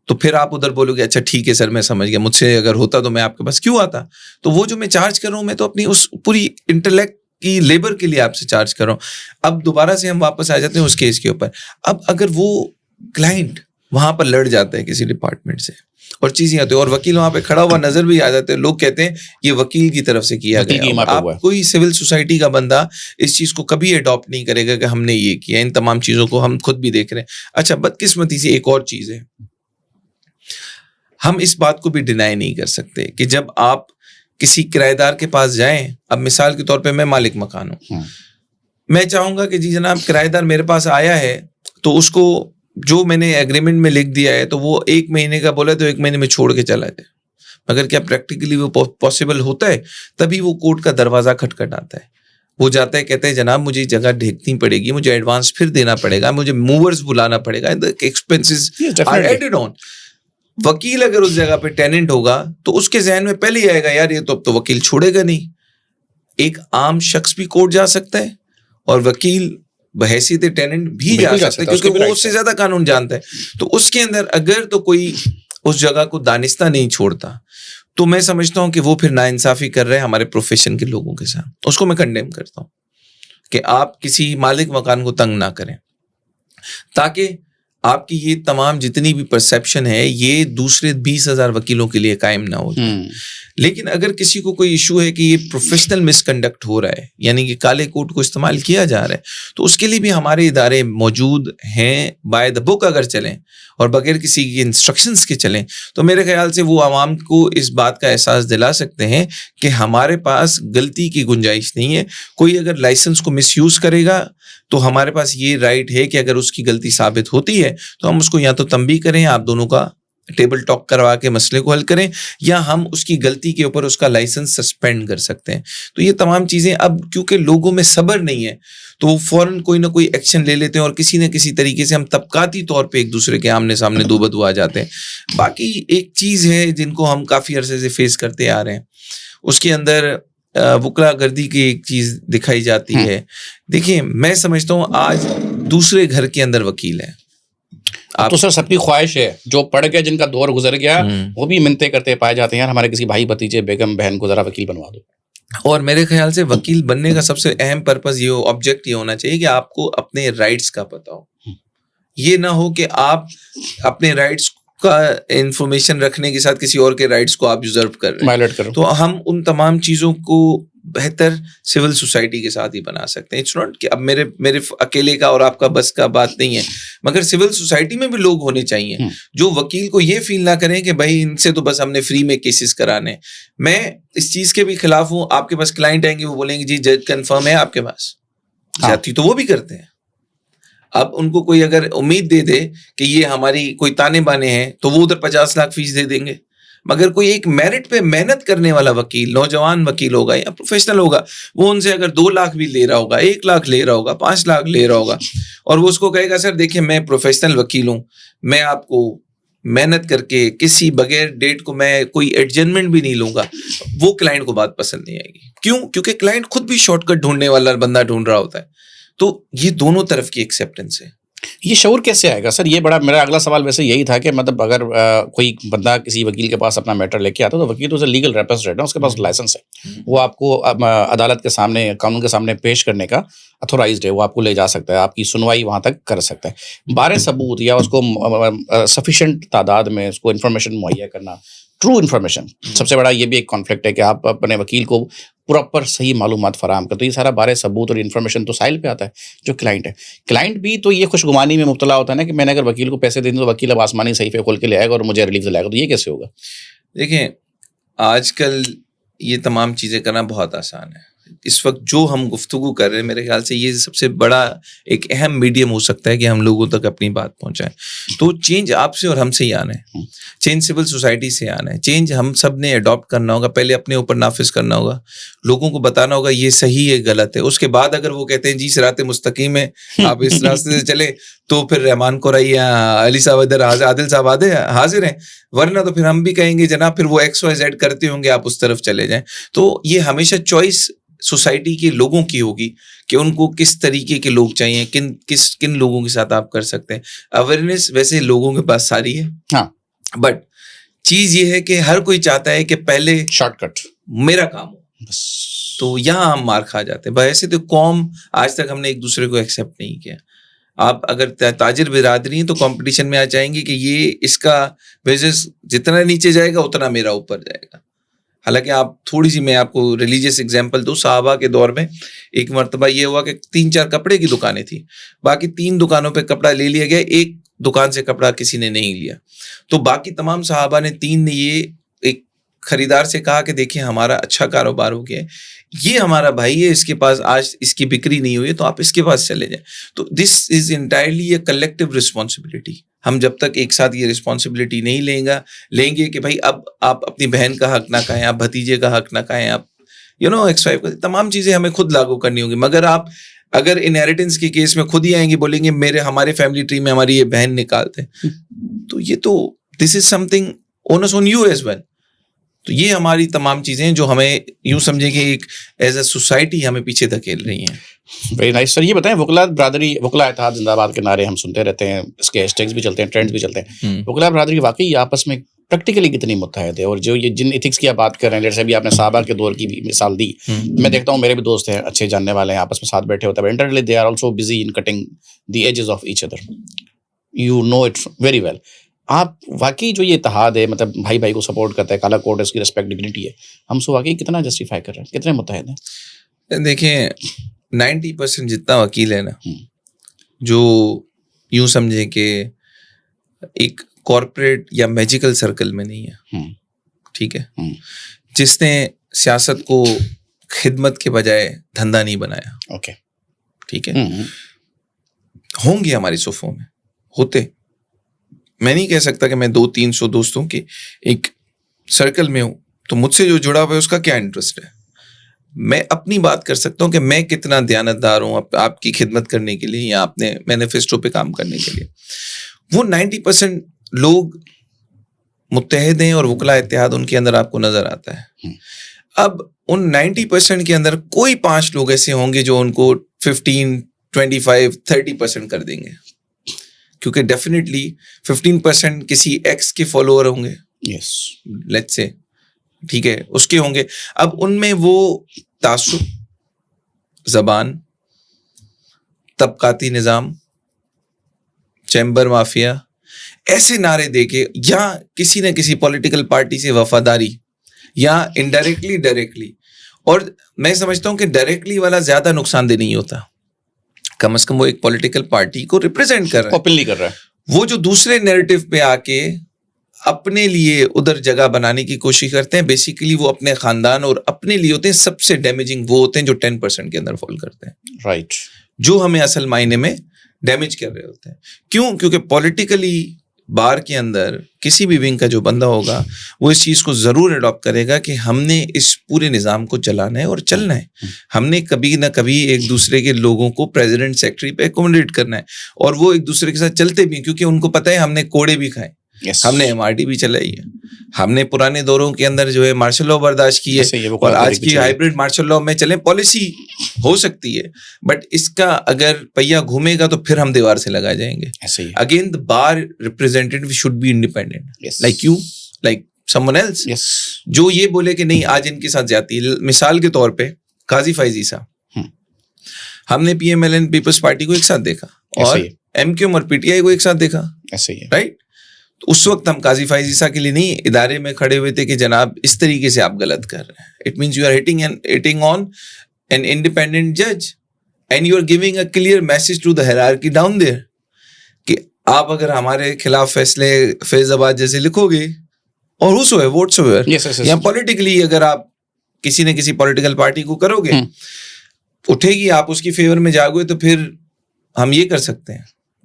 تو پھر آپ ادھر بولو گے اچھا ٹھیک ہے سر میں سمجھ گیا, مجھ سے اگر ہوتا تو میں آپ کے پاس کیوں آتا. تو وہ جو میں چارج کر رہا ہوں میں تو اپنی اس پوری انٹلیکٹ کی لیبر کے لیے آپ سے چارج کر رہا ہوں. اب دوبارہ سے ہم واپس آ جاتے ہیں اس کیس کے اوپر. اب اگر وہ کلائنٹ وہاں پر لڑ جاتا ہے کسی ڈپارٹمنٹ سے اور چیزیں آتی ہیں اور وکیل وہاں پہ کھڑا ہوا نظر بھی آ جاتا ہے. لوگ کہتے ہیں یہ وکیل کی طرف سے کیا گیا. آپ کوئی سول سوسائٹی کا بندہ اس چیز کو کبھی اڈاپٹ نہیں کرے گا کہ ہم نے یہ کیا. ان تمام چیزوں کو ہم خود بھی دیکھ رہے ہیں. اچھا بدقسمتی سے ایک اور چیز ہے, ہم اس بات کو بھی ڈینائی نہیں کر سکتے کہ جب آپ کسی کرایہ دار کے پاس جائیں, اب مثال کے طور پہ میں مالک مکان ہوں, میں چاہوں گا کہ جی جناب کرایہ دار میرے پاس آیا ہے تو اس کو جو میں نے ایگریمنٹ میں لکھ دیا ہے تو وہ 1 مہینے کا بولا تو 1 مہینے میں چھوڑ کے چلا جائے. مگر کیا پریکٹیکلی وہ پاسبل ہوتا ہے؟ تبھی وہ کورٹ کا دروازہ کھٹکھٹاتا ہے, وہ جاتا ہے, کہتے ہیں جناب مجھے جگہ ڈھیکنی پڑے گی, مجھے ایڈوانس پھر دینا پڑے گا, مجھے موورز بلانا پڑے گا, ایکسپینسز آر ایڈڈ آن. وکیل اگر اس جگہ پہ ٹیننٹ ہوگا تو اس کے ذہن میں پہلے ہی آئے گا یار یہ تو اب تو وکیل چھوڑے گا نہیں. ایک عام شخص بھی کورٹ جا سکتا ہے اور وکیل بحیثیت ٹیننٹ بھی جا سکتا ہے کیونکہ وہ اس سے زیادہ قانون جانتا ہے. تو اس کے اندر اگر تو کوئی اس جگہ کو دانستہ نہیں چھوڑتا تو میں سمجھتا ہوں کہ وہ پھر ناانصافی کر رہے ہیں ہمارے پروفیشن کے لوگوں کے ساتھ. اس کو میں کنڈیم کرتا ہوں کہ آپ کسی مالک مکان کو تنگ نہ کریں تاکہ آپ کی یہ تمام جتنی بھی پرسیپشن ہے یہ دوسرے 20,000 وکیلوں کے لیے قائم نہ ہو. لیکن اگر کسی کو کوئی ایشو ہے کہ یہ پروفیشنل مس کنڈکٹ ہو رہا ہے یعنی کہ کالے کوٹ کو استعمال کیا جا رہا ہے تو اس کے لیے بھی ہمارے ادارے موجود ہیں. بائی دا بک اگر چلیں اور بغیر کسی کی انسٹرکشنز کے چلیں تو میرے خیال سے وہ عوام کو اس بات کا احساس دلا سکتے ہیں کہ ہمارے پاس غلطی کی گنجائش نہیں ہے. کوئی اگر لائسنس کو مس یوز کرے گا تو ہمارے پاس یہ رائٹ ہے کہ اگر اس کی غلطی ثابت ہوتی ہے تو ہم اس کو یا تو تنبیہ کریں, آپ دونوں کا ٹیبل ٹاک کروا کے مسئلے کو حل کریں, یا ہم اس کی غلطی کے اوپر اس کا لائسنس سسپینڈ کر سکتے ہیں. تو یہ تمام چیزیں اب کیونکہ لوگوں میں صبر نہیں ہے تو وہ فوراً کوئی نہ کوئی ایکشن لے لیتے ہیں اور کسی نہ کسی طریقے سے ہم طبقاتی طور پہ ایک دوسرے کے آمنے سامنے دو بدو آ جاتے ہیں. باقی ایک چیز ہے جن کو ہم کافی عرصے سے فیس کرتے آ رہے ہیں, اس کے اندر وکلا گردی کی ایک چیز دکھائی جاتی ہے. دیکھیں میں سمجھتا ہوں آج دوسرے گھر کے اندر وکیل ہے. تو سر سب کی خواہش ہے جو پڑھ گیا جن کا دور گزر گیا وہ بھی منتیں کرتے پائے جاتے ہیں ہمارے کسی بھائی بھتیجے بیگم بہن کو ذرا وکیل بنوا دو. اور میرے خیال سے وکیل بننے کا سب سے اہم پرپز یہ آبجیکٹ یہ ہونا چاہیے کہ آپ کو اپنے رائٹس کا پتہ ہو. یہ نہ ہو کہ آپ اپنے رائٹس کا انفارمیشن رکھنے کے ساتھ کسی اور کے رائٹس کو آپ ریزرو کر رہے ہیں. تو ہم ان تمام چیزوں کو بہتر سول سوسائٹی کے ساتھ ہی بنا سکتے ہیں. اٹس ناٹ کہ اب میرے اکیلے کا اور آپ کا بس کا بات نہیں ہے, مگر سول سوسائٹی میں بھی لوگ ہونے چاہیے جو وکیل کو یہ فیل نہ کریں کہ بھائی ان سے تو بس ہم نے فری میں کیسز کرانے. میں اس چیز کے بھی خلاف ہوں. آپ کے پاس کلائنٹ آئیں گے وہ بولیں گے جی جج کنفرم ہے آپ کے پاس, جاتی تو وہ بھی کرتے ہیں. اب ان کو کوئی اگر امید دے دے کہ یہ ہماری کوئی تانے بانے ہیں تو وہ ادھر 50 لاکھ فیس دے دیں گے. مگر کوئی ایک میرٹ پہ محنت کرنے والا وکیل, نوجوان وکیل ہوگا یا پروفیشنل ہوگا, وہ ان سے اگر 2 لاکھ بھی لے رہا ہوگا, 1 لاکھ لے رہا ہوگا, 5 لاکھ لے رہا ہوگا, اور وہ اس کو کہے گا سر دیکھیں میں پروفیشنل وکیل ہوں, میں آپ کو محنت کر کے کسی بغیر ڈیٹ کو میں کوئی ایڈجسٹمنٹ بھی نہیں لوں گا, وہ کلائنٹ کو بات پسند نہیں آئے گی. کیوں؟ کیونکہ کلائنٹ خود بھی شارٹ کٹ ڈھونڈنے والا بندہ ڈھونڈ رہا ہوتا ہے. تو یہ دونوں طرف کی ایکسیپٹنس ہے. یہ شعور کیسے آئے گا سر؟ یہ بڑا میرا اگلا سوال ویسے یہی تھا کہ مطلب اگر کوئی بندہ کسی وکیل کے پاس اپنا میٹر لے کے آتا ہے تو وکیل تو لیگل ریپرزنٹیٹیو ہے, اس کے پاس لائسنس ہے, وہ آپ کو عدالت کے سامنے قانون کے سامنے پیش کرنے کا اتھورائزڈ ہے, وہ آپ کو لے جا سکتا ہے, آپ کی سنوائی وہاں تک کر سکتا ہے. بارے ثبوت یا اس کو سفیشینٹ تعداد میں اس کو انفارمیشن مہیا کرنا, ٹرو انفارمیشن, سب سے بڑا یہ بھی ایک کانفلکٹ ہے کہ آپ اپنے وکیل کو پراپر صحیح معلومات فراہم کرتے. تو یہ سارا بارے ثبوت اور انفارمیشن تو سائل پہ آتا ہے جو کلائنٹ ہے. کلائنٹ بھی تو یہ خوش گمانی میں مبتلا ہوتا ہے نا کہ میں نے اگر وکیل کو پیسے دے دیں تو وکیل اب آسمانی صحیفے کھول کے لے آئے گا اور مجھے ریلیف دلائے گا. تو یہ کیسے ہوگا؟ دیکھیں آج کل یہ تمام چیزیں کرنا بہت آسان ہے. اس وقت جو ہم گفتگو کر رہے ہیں میرے خیال سے یہ سب سے بڑا ایک اہم میڈیم ہو سکتا ہے کہ ہم لوگوں تک اپنی بات پہنچائیں. تو چینج آپ سے اور ہم سے ہی آنا ہے, چینج سول سوسائٹی سے آنا ہے. چینج ہم سب نے اڈاپٹ کرنا ہوگا, پہلے اپنے اوپر نافذ کرنا ہوگا, لوگوں کو بتانا ہوگا یہ صحیح ہے غلط ہے. اس کے بعد اگر وہ کہتے ہیں جی صراط مستقیم ہے آپ اس راستے سے چلے تو پھر رحمان قرئی یا علی صاحب ادھر عادل صاحب حاضر ہیں, ورنہ تو پھر ہم بھی کہیں گے جناب پھر وہ XYZ کرتے ہوں گے آپ اس طرف چلے جائیں. تو یہ ہمیشہ چوائس سوسائٹی کے لوگوں کی ہوگی کہ ان کو کس طریقے کے لوگ چاہیے, کن لوگوں کے ساتھ آپ کر سکتے ہیں. اویئرنیس ویسے لوگوں کے پاس ساری ہے, ہاں, بٹ چیز یہ ہے کہ ہر کوئی چاہتا ہے کہ پہلے شارٹ کٹ میرا کام ہو, تو یہاں ہم مار کھا جاتے ہیں. ایسے تو قوم آج تک ہم نے ایک دوسرے کو ایکسیپٹ نہیں کیا. آپ اگر تاجر برادری ہیں تو کمپٹیشن میں آ جائیں گے کہ یہ اس کا بزنس جتنا نیچے جائے گا اتنا میرا اوپر جائے گا. حالانکہ آپ تھوڑی سی میں آپ کو ریلیجیس اگزامپل دوں. صحابہ کے دور میں ایک مرتبہ یہ ہوا کہ 3-4 کپڑے کی دکانیں تھیں, باقی 3 دکانوں پہ کپڑا لے لیا گیا, ایک دکان سے کپڑا کسی نے نہیں لیا. تو باقی تمام صحابہ نے 3 نے یہ ایک خریدار سے کہا کہ دیکھیں ہمارا اچھا کاروبار ہو گیا ہے, یہ ہمارا بھائی ہے, اس کے پاس آج اس کی بکری نہیں ہوئی تو آپ اس کے پاس چلے جائیں. تو this is entirely a collective responsibility. ہم جب تک ایک ساتھ یہ رسپانسبلٹی نہیں لیں گے کہ بھائی اب آپ اپنی بہن کا حق نہ کہیں, آپ بھتیجے کا حق نہ کہیں, آپ X5 کا, تمام چیزیں ہمیں خود لاگو کرنی ہوگی. مگر آپ اگر انہیریٹنس کے کیس میں خود ہی آئیں گے, بولیں گے ہمارے فیملی ٹری میں ہماری یہ بہن نکالتے ہیں, تو یہ تو this is something onus on you as well. تو یہ ہماری تمام چیزیں جو ہمیں یوں سمجھیں کہ ایک ایز اے سوسائٹی ہمیں پیچھے دھکیل رہی ہیں. ویری نائس سر. یہ بتائیں وکلا برادری, وکلا اتحاد زندہ باد کے نعرے ہم سنتے رہتے ہیں, اس کے ہیش ٹیگز بھی چلتے ہیں, ٹرینڈز بھی چلتے ہیں. وکلا برادری واقعی آپس میں پریکٹیکلی کتنی متحد ہے؟ اور جو یہ جن ایتھکس کی آپ بات کر رہے ہیں, جیسے بھی آپ نے صحابہ کے دور کی بھی مثال دی, میں دیکھتا ہوں میرے بھی دوست ہیں اچھے جاننے والے ہیں, آپس میں ساتھ بیٹھے ہوتے ہیں, internally they are also busy in cutting the edges of each other. You know it very well. آپ واقعی جو یہ اتحاد ہے, مطلب بھائی بھائی کو سپورٹ کرتا ہے, کالا کوٹ ہے, اس کی ریسپیکٹ ڈگنیٹی ہے, ہم سو واقعی کتنا جسٹیفائی کر رہے ہیں, کتنے متحد ہیں؟ دیکھیں 90% جتنا وکیل ہے نا, جو یوں سمجھیں کہ ایک کارپوریٹ یا میجیکل سرکل میں نہیں ہے, ٹھیک ہے, جس نے سیاست کو خدمت کے بجائے دھندا نہیں بنایا, اوکے ٹھیک ہے, ہوں گے ہماری صفوں میں, ہوتے. میں نہیں کہہ سکتا کہ میں 200-300 دوستوں کے ایک سرکل میں ہوں تو مجھ سے جو جڑا ہوا ہے اس کا کیا انٹرسٹ ہے. میں اپنی بات کر سکتا ہوں کہ میں کتنا دیانتدار ہوں آپ کی خدمت کرنے کے لیے یا اپنے مینیفیسٹو پہ کام کرنے کے لیے. وہ 90% لوگ متحد ہیں اور وکلا اتحاد ان کے اندر آپ کو نظر آتا ہے. اب ان 90% کے اندر کوئی 5 لوگ ایسے ہوں گے جو ان کو 15, 25, 30% کر دیں گے, کیونکہ ڈیفینیٹلی 15% کسی ایکس کے فالوور ہوں گے, یس لیٹس سے, ٹھیک ہے, اس کے ہوں گے. اب ان میں وہ تعصب, زبان, طبقاتی نظام, چیمبر مافیا, ایسے نعرے دے کے, یا کسی نہ کسی پولیٹیکل پارٹی سے وفاداری, یا انڈائریکٹلی ڈائریکٹلی, اور میں سمجھتا ہوں کہ ڈائریکٹلی والا زیادہ نقصان دہ نہیں ہوتا, کم از کم وہ ایک پولیٹیکل پارٹی کو ریپرزینٹ کر رہا ہے, اوپنلی کر رہا ہے. وہ جو دوسرے نیریٹو پہ آ کے اپنے لیے ادھر جگہ بنانے کی کوشش کرتے ہیں, بیسیکلی وہ اپنے خاندان اور اپنے لیے ہوتے ہیں. سب سے ڈیمیجنگ وہ ہوتے ہیں جو 10% کے اندر فال کرتے ہیں, رائٹ, جو ہمیں اصل معنی میں ڈیمیج کر رہے ہوتے ہیں. کیوں؟ کیونکہ پولیٹیکلی بار کے اندر کسی بھی ونگ کا جو بندہ ہوگا وہ اس چیز کو ضرور اڈاپٹ کرے گا کہ ہم نے اس پورے نظام کو چلانا ہے اور چلنا ہے. ہم نے کبھی نہ کبھی ایک دوسرے کے لوگوں کو پریزیڈنٹ سیکرٹری پہ اکوموڈیٹ کرنا ہے, اور وہ ایک دوسرے کے ساتھ چلتے بھی, کیونکہ ان کو پتہ ہے ہم نے کوڑے بھی کھائے, ہم نے MRT بھی چلائی ہے, ہم نے پرانے دوروں کے اندر جو ہے مارشل لاء برداشت کی ہے, اور آج کی ہائبرڈ مارشل لاء میں چلیں. پالیسی ہو سکتی ہے, بٹ اس کا اگر پہیہ گھومے گا تو پھر ہم دیوار سے لگا جائیں گے. Again the bar representative should be independent, like you, like someone else, جو یہ بولے کہ نہیں آج ان کے ساتھ جاتی ہے. مثال کے طور پہ قاضی فائز عیسیٰ, ہم نے PMLN پیپلز پارٹی کو ایک ساتھ دیکھا, اور MQM اور PTI کو ایک ساتھ دیکھا, رائٹ. اس وقت ہم قاضی فائز عیسیٰ کے لیے نہیں ادارے میں کھڑے ہوئے تھے کہ جناب اس طریقے سے آپ غلط کر رہے ہیں. It means you are hitting on an independent judge and you are giving a clear message to the hierarchy down there کہ آپ اگر ہمارے خلاف فیصلے فیض آباد جیسے لکھو گے, اور whatsoever, یا پولیٹیکلی اگر آپ کسی نہ کسی پولیٹیکل پارٹی کو کرو گے, اٹھے گی, آپ اس کی فیور میں جاؤ گے, تو پھر ہم یہ کر سکتے ہیں,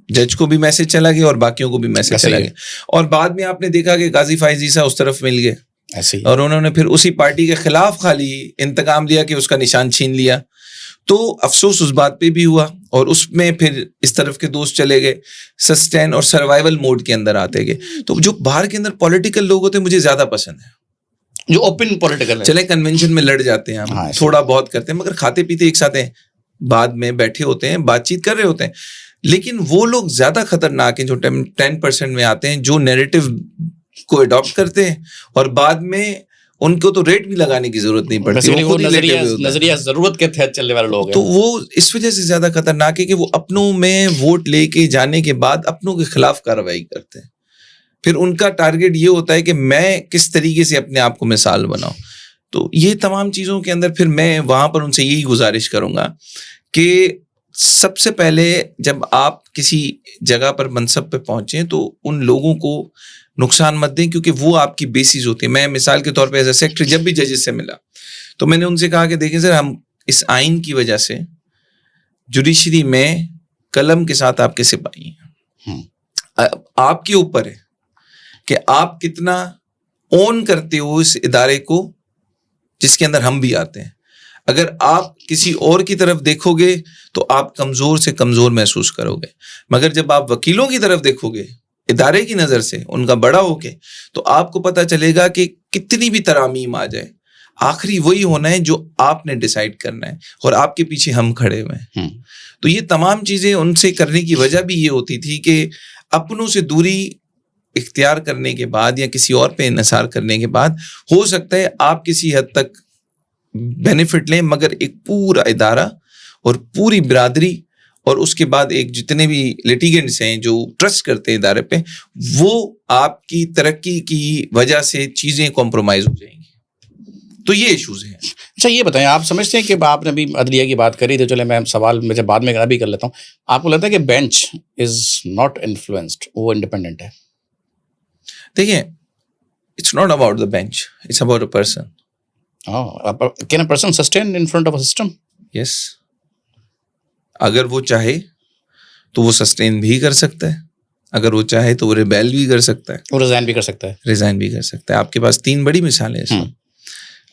جج کو بھی میسج چلا گیا اور باقیوں کو بھی میسج چلا گیا. اور بعد میں آپ نے دیکھا کہ قاضی فائز عیسیٰ اس طرف مل گئے, اور انہوں نے پھر اسی پارٹی کے خلاف خالی انتقام لیا کہ اس کا نشان چھین لیا. تو افسوس اس بات پہ بھی ہوا, اور اس میں پھر اس طرف کے دوست چلے گئے, سسٹین اور سروائیول موڈ کے اندر آتے گئے. تو جو باہر کے اندر پولیٹیکل لوگ ہوتے ہیں مجھے زیادہ پسند ہے, جو اوپن پولیٹیکل, چلے کنونشن میں لڑ جاتے ہیں ہم, تھوڑا بہت کرتے ہیں, مگر کھاتے پیتے ایک ساتھ ہیں, بعد میں بیٹھے ہوتے ہیں, بات چیت کر رہے ہوتے ہیں. لیکن وہ لوگ زیادہ خطرناک ہیں جو 10% میں آتے ہیں, جو نیریٹو کو اڈاپٹ کرتے ہیں اور بعد میں ان کو تو ریٹ بھی لگانے کی ضرورت نہیں پڑتی, وہ خود ہی لیٹے ہوئے ہوتے ہیں. نظریہ ضرورت کے تحت چلنے والے لوگ ہیں. تو وہ اس وجہ سے زیادہ خطرناک ہے کہ وہ اپنوں میں ووٹ لے کے جانے کے بعد اپنوں کے خلاف کارروائی کرتے ہیں. پھر ان کا ٹارگیٹ یہ ہوتا ہے کہ میں کس طریقے سے اپنے آپ کو مثال بناؤں. تو یہ تمام چیزوں کے اندر پھر میں وہاں پر ان سے یہی گزارش کروں گا کہ سب سے پہلے جب آپ کسی جگہ پر منصب پہ پہنچیں تو ان لوگوں کو نقصان مت دیں, کیونکہ وہ آپ کی بیسز ہوتی ہے. میں مثال کے طور پہ ایز اے سیکٹری جب بھی ججز سے ملا تو میں نے ان سے کہا کہ دیکھیں سر, ہم اس آئین کی وجہ سے جوڈیشری میں قلم کے ساتھ آپ کے سپاہی ہیں, آپ کے اوپر ہے کہ آپ کتنا اون کرتے ہو اس ادارے کو جس کے اندر ہم بھی آتے ہیں. اگر آپ کسی اور کی طرف دیکھو گے تو آپ کمزور سے کمزور محسوس کرو گے, مگر جب آپ وکیلوں کی طرف دیکھو گے ادارے کی نظر سے, ان کا بڑا ہو کے, تو آپ کو پتہ چلے گا کہ کتنی بھی ترامیم آ جائے آخری وہی ہونا ہے جو آپ نے ڈیسائیڈ کرنا ہے, اور آپ کے پیچھے ہم کھڑے ہوئے ہیں. تو یہ تمام چیزیں ان سے کرنے کی وجہ بھی یہ ہوتی تھی کہ اپنوں سے دوری اختیار کرنے کے بعد یا کسی اور پہ انحصار کرنے کے بعد ہو سکتا ہے آپ کسی حد تک بینیفٹ لیں, مگر ایک پورا ادارہ اور پوری برادری اور اس کے بعد ایک جتنے بھی لیٹیگنٹس ہیں جو ٹرسٹ کرتے ہیں ادارے پہ, وہ آپ کی ترقی کی وجہ سے چیزیں کمپرومائز ہو جائیں گی. تو یہ ایشوز ہیں. اچھا یہ بتائیں, آپ سمجھتے ہیں کہ آپ نے ابھی عدلیہ کی بات کری تو چلے میں سوال مجھے بعد میں بھی کر لیتا ہوں, آپ کو لگتا ہے کہ بینچ از ناٹ انفلوئنسڈ, وہ انڈیپینڈنٹ ہے؟ دیکھیں, it's not about the bench, it's about a person. Can a person sustain in front of a system? Yes. اگر وہ چاہے تو وہ سسٹین بھی کر سکتا ہے, اگر وہ چاہے تو وہ ریبیل بھی کر سکتا ہے, وہ ریزائن بھی کر سکتا ہے. ریزائن بھی کر سکتا ہے. آپ کے پاس 3 بڑی مثالیں اس میں.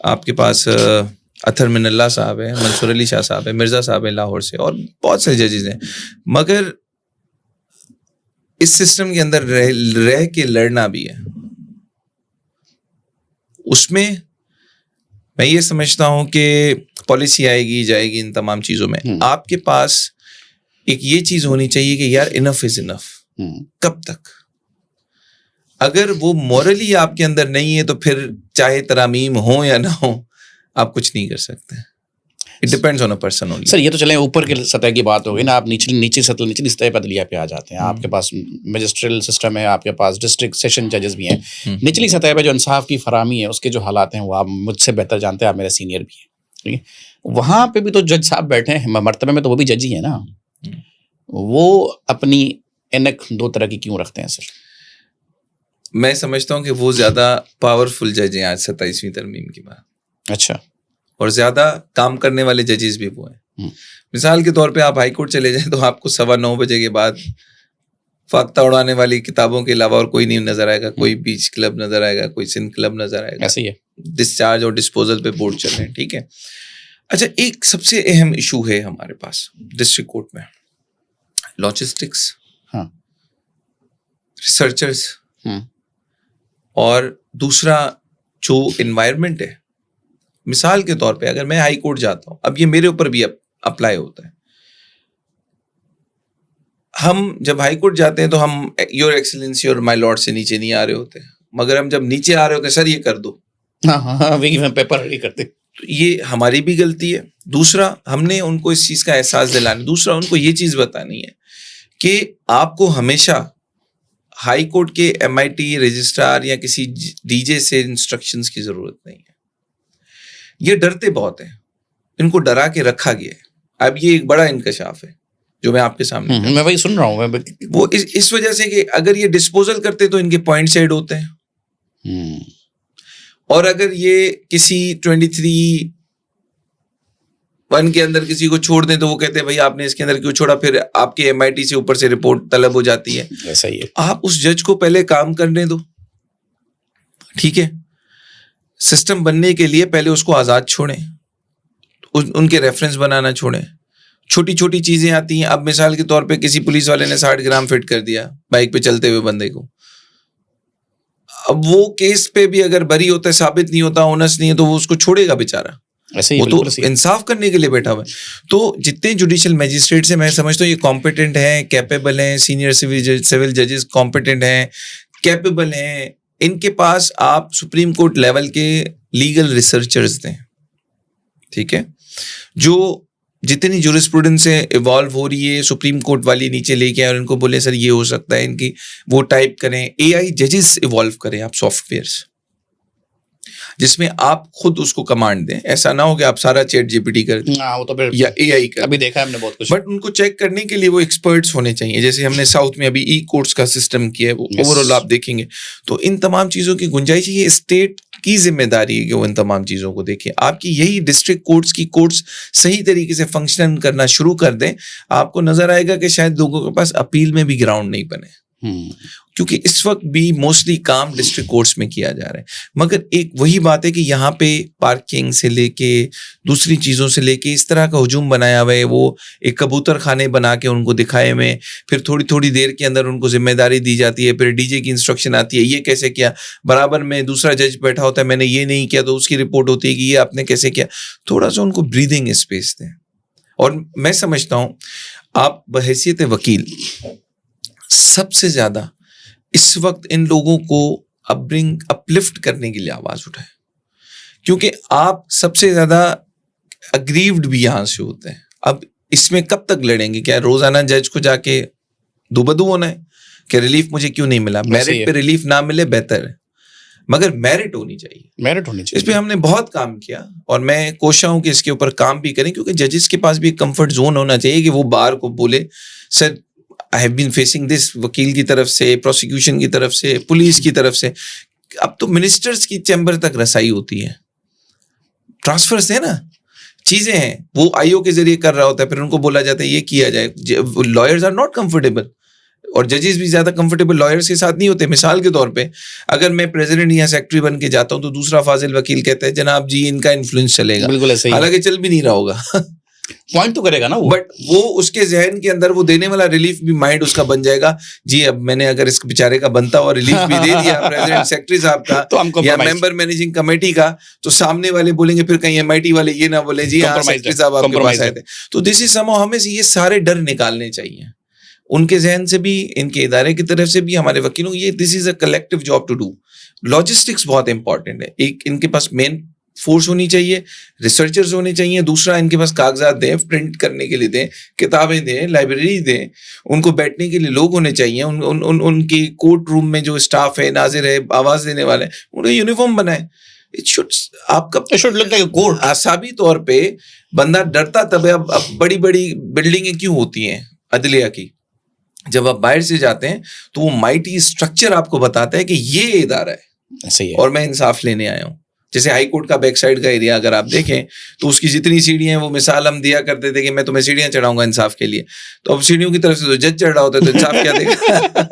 آپ کے پاس اطہر من اللہ صاحب ہیں, منصور علی شاہ صاحب ہیں, مرزا صاحب ہیں لاہور سے, اور بہت سے ججز ہیں. مگر اس سسٹم کے اندر رہ کے لڑنا بھی ہے. اس میں میں یہ سمجھتا ہوں کہ پالیسی آئے گی جائے گی ان تمام چیزوں میں, آپ کے پاس ایک یہ چیز ہونی چاہیے کہ یار انف از انف. کب تک؟ اگر وہ مورلی آپ کے اندر نہیں ہے تو پھر چاہے ترامیم ہوں یا نہ ہوں آپ کچھ نہیں کر سکتے. It depends on a person only. Sir یہ تو چلیں اوپر کی سطح کی بات ہوگی نا, آپ نچلی سطح پہ عدلیہ پہ آ جاتے ہیں. آپ کے پاس میجسٹریل سسٹم ہے, آپ کے پاس ڈسٹرکٹ سیشن ججز بھی ہیں. نچلی سطح پہ جو انصاف کی فراہمی ہے اس کے جو حالات ہیں وہ آپ مجھ سے بہتر جانتے ہیں, آپ میرے سینئر بھی ہیں, ٹھیک ہے. وہاں پہ بھی تو جج صاحب بیٹھے ہیں مرتبے میں, تو وہ بھی جج ہی ہیں نا. وہ اپنی اینک 2 طرح کی کیوں رکھتے ہیں سر؟ میں سمجھتا ہوں کہ وہ زیادہ پاورفل جج ہیں آج 27ویں ترمیم کے بعد. اچھا. اور زیادہ کام کرنے والے ججز بھی وہ ہیں. مثال کے طور پہ آپ ہائی کورٹ چلے جائیں تو آپ کو 9:15 بجے کے بعد فاختہ اڑانے والی کتابوں کے علاوہ اور کوئی نہیں نظر آئے گا. کوئی بیچ کلب نظر آئے گا, کوئی سندھ کلب نظر آئے گا. ایسے ہی ہے. ڈسچارج اور ڈسپوزل پہ بورڈ چل رہے ہیں, ٹھیک ہے. اچھا, ایک سب سے اہم ایشو ہے ہمارے پاس ڈسٹرکٹ کورٹ میں, لاجسٹکس, ریسرچرز, اور دوسرا جو انوائرمنٹ ہے. مثال کے طور پہ اگر میں ہائی کورٹ جاتا ہوں, اب یہ میرے اوپر بھی اپلائی ہوتا ہے. ہم جب ہائی کورٹ جاتے ہیں تو ہم یور ایکسلنسی اور مائی لارڈ سے نیچے نہیں آ رہے ہوتے, مگر ہم جب نیچے آ رہے ہوتے ہیں سر یہ کر دو, پیپر ریڈی کرتے. تو یہ ہماری بھی غلطی ہے. دوسرا, ہم نے ان کو اس چیز کا احساس دلانا. دوسرا, ان کو یہ چیز بتانی ہے کہ آپ کو ہمیشہ ہائی کورٹ کے MIT رجسٹرار یا کسی DJ سے انسٹرکشنز کی ضرورت نہیں ہے. یہ ڈرتے بہت ہیں, ان کو ڈرا کے رکھا گیا ہے. اب یہ ایک بڑا انکشاف ہے جو میں آپ کے سامنے میں وہی سن رہا ہوں. وہ اس وجہ سے کہ اگر یہ ڈسپوزل کرتے تو ان کے پوائنٹس ایڈ ہوتے ہیں, اور اگر یہ کسی 23(1) کے اندر کسی کو چھوڑ دیں تو وہ کہتے ہیں بھائی آپ نے اس کے اندر کیوں چھوڑا, پھر آپ کے MIT سے اوپر سے رپورٹ طلب ہو جاتی ہے. ایسا ہی ہے. آپ اس جج کو پہلے کام کرنے دو, ٹھیک ہے. سسٹم بننے کے لیے پہلے اس کو آزاد چھوڑیں, ان کے ریفرنس بنانا چھوڑیں. چھوٹی چھوٹی چیزیں آتی ہیں. اب مثال کے طور پہ کسی پولیس والے نے 60 گرام فٹ کر دیا بائک پہ چلتے ہوئے بندے کو, اب وہ کیس پہ بھی اگر بری ہوتا ہے, ثابت نہیں ہوتا, اونس نہیں ہے, تو وہ اس کو چھوڑے گا بیچارہ. وہ تو انصاف کرنے کے لیے بیٹھا ہوا ہے. تو جتنے جوڈیشل میجسٹریٹس ہیں میں سمجھتا ہوں یہ کمپیٹنٹ ہیں, کیپیبل ہیں. سینئر سول ججز کمپیٹنٹ ہیں, کیپیبل ہیں. ان کے پاس آپ سپریم کورٹ لیول کے لیگل ریسرچرز دیں, ٹھیک ہے, جو جتنی جورسپروڈنس ایوالو ہو رہی ہے سپریم کورٹ والی نیچے لے کے اور ان کو بولے سر یہ ہو سکتا ہے, ان کی وہ ٹائپ کریں. اے آئی ججز ایوالو کریں آپ سافٹ ویئرس جس میں آپ خود اس کو کمانڈ دیں. ایسا نہ ہو کہ آپ سارا چیٹ جی پی ٹی کر دیں یا اے آئی کر, ابھی دیکھا ہے ہم نے بہت کچھ, بٹ ان کو چیک کرنے کے لیے وہ ایکسپرٹس ہونے چاہیے. جیسے ہم نے ساؤتھ میں ابھی ای کورٹس کا سسٹم کیا ہے, وہ اوور آل آپ دیکھیں گے. تو ان تمام چیزوں کی گنجائش, یہ اسٹیٹ کی ذمہ داری ہے کہ وہ ان تمام چیزوں کو دیکھیں. آپ کی یہی ڈسٹرکٹ کورٹس کی کورٹس صحیح طریقے سے فنکشن کرنا شروع کر دیں, آپ کو نظر آئے گا کہ شاید لوگوں کے پاس اپیل میں بھی گراؤنڈ نہیں بنے, کیونکہ اس وقت بھی موسٹلی کام ڈسٹرکٹ کورٹس میں کیا جا رہا ہے. مگر ایک وہی بات ہے کہ یہاں پہ پارکنگ سے لے کے دوسری چیزوں سے لے کے اس طرح کا ہجوم بنایا ہوا ہے, وہ ایک کبوتر خانے بنا کے ان کو دکھائے ہوئے, پھر تھوڑی تھوڑی دیر کے اندر ان کو ذمہ داری دی جاتی ہے, پھر ڈی جے کی انسٹرکشن آتی ہے یہ کیسے کیا, برابر میں دوسرا جج بیٹھا ہوتا ہے میں نے یہ نہیں کیا تو اس کی رپورٹ ہوتی ہے کہ یہ آپ نے کیسے کیا. تھوڑا سا ان کو بریدنگ اسپیس دیں. اور میں سمجھتا ہوں آپ بحیثیت وکیل سب سے زیادہ اس وقت ان لوگوں کو اپلفٹ کرنے کے لیے آواز اٹھائے, کیونکہ آپ سب سے زیادہ اگریوڈ بھی یہاں سے ہوتے ہیں. اب اس میں کب تک لڑیں گے؟ کیا روزانہ جج کو جا کے دو بدو ہونا ہے کہ ریلیف مجھے کیوں نہیں ملا؟ میرٹ پہ ریلیف نہ ملے بہتر ہے, مگر میرٹ ہونی چاہیے, میرٹ ہونی چاہیے. اس پہ ہم نے بہت کام کیا اور میں کوشاں ہوں کہ اس کے اوپر کام بھی کریں, کیونکہ ججز کے پاس بھی ایک کمفرٹ زون ہونا چاہیے کہ وہ بار کو بولے سر I have been facing this, وکیل کی طرف سے, پروسیکیوشن کی طرف سے, پولیس کی طرف سے. اب تو منسٹرز کی چیمبر تک رسائی ہوتی ہے, ٹرانسفرز ہے نا, چیزیں ہیں, وہ آئی او کے ذریعے کر رہا ہوتا ہے, پھر ان کو بولا جاتا ہے یہ کیا جائے. لائرز آر ناٹ کمفرٹیبل, اور ججز بھی زیادہ کمفرٹیبل لائرز کے ساتھ نہیں ہوتے. مثال کے طور پہ اگر میں پریزیڈنٹ یا سیکرٹری بن کے جاتا ہوں تو دوسرا فاضل وکیل کہتا ہے جناب جی ان کا انفلوئنس چلے گا, بالکل ایسے ہی, حالانکہ چل بھی نہیں رہا ہوگا, پوائنٹ تو کرے گا نا وہ, بٹ وہ اس کے ذہن کے اندر وہ دینے والا ریلیف بھی مائنڈ اس کا بن جائے گا. جی اب میں نے اگر اس بیچارے کا بنتا ہوا ریلیف بھی دے دیا پریزیڈنٹ سیکرٹری صاحب کا یا ممبر مینیجنگ کمیٹی کا, تو سامنے والے بولیں گے پھر کہیں ایم آئی ٹی والے یہ نہ بولے جی ہاں سیکرٹری صاحب آپ کے پاس آئے تھے. تو دس از سم ہمیں یہ سارے ڈر نکالنے چاہیے ان کے ذہن سے بھی, ان کے ادارے کی طرف سے بھی, ہمارے وکیلوں. یہ this is a collective job to do. Logistics بہت امپورٹنٹ ہے. ایک ان کے پاس مین فورس ہونی چاہیے, ریسرچرز ہونے چاہیے. دوسرا ان کے پاس کاغذات دیں, پرنٹ کرنے کے لیے دیں, کتابیں دیں, لائبریری دیں, ان کو بیٹھنے کے لیے لوگ ہونے چاہیے. ان کی کورٹ روم میں جو اسٹاف ہے, ناظر ہے, آواز دینے والے, ان کا یونیفارم بنائے. آپ کا اعصابی طور پہ بندہ ڈرتا تب ہے. اب بڑی بڑی بلڈنگیں کیوں ہوتی ہیں عدلیہ کی, جب آپ باہر سے جاتے ہیں تو وہ مائٹی اسٹرکچر آپ کو بتاتا ہے کہ یہ ادارہ ہے اور میں انصاف لینے آیا ہوں. جیسے ہائی کورٹ کا بیک سائڈ کا ایریا اگر آپ دیکھیں تو اس کی جتنی سیڑھیاں ہیں, وہ مثال ہم دیا کرتے تھے کہ میں تمہیں سیڑھیاں چڑھاؤں گا انصاف کے لیے, تو اب سیڑھیوں کی طرف سے تو جج چڑھ رہا ہوتا ہے تو انصاف کیا دے گا.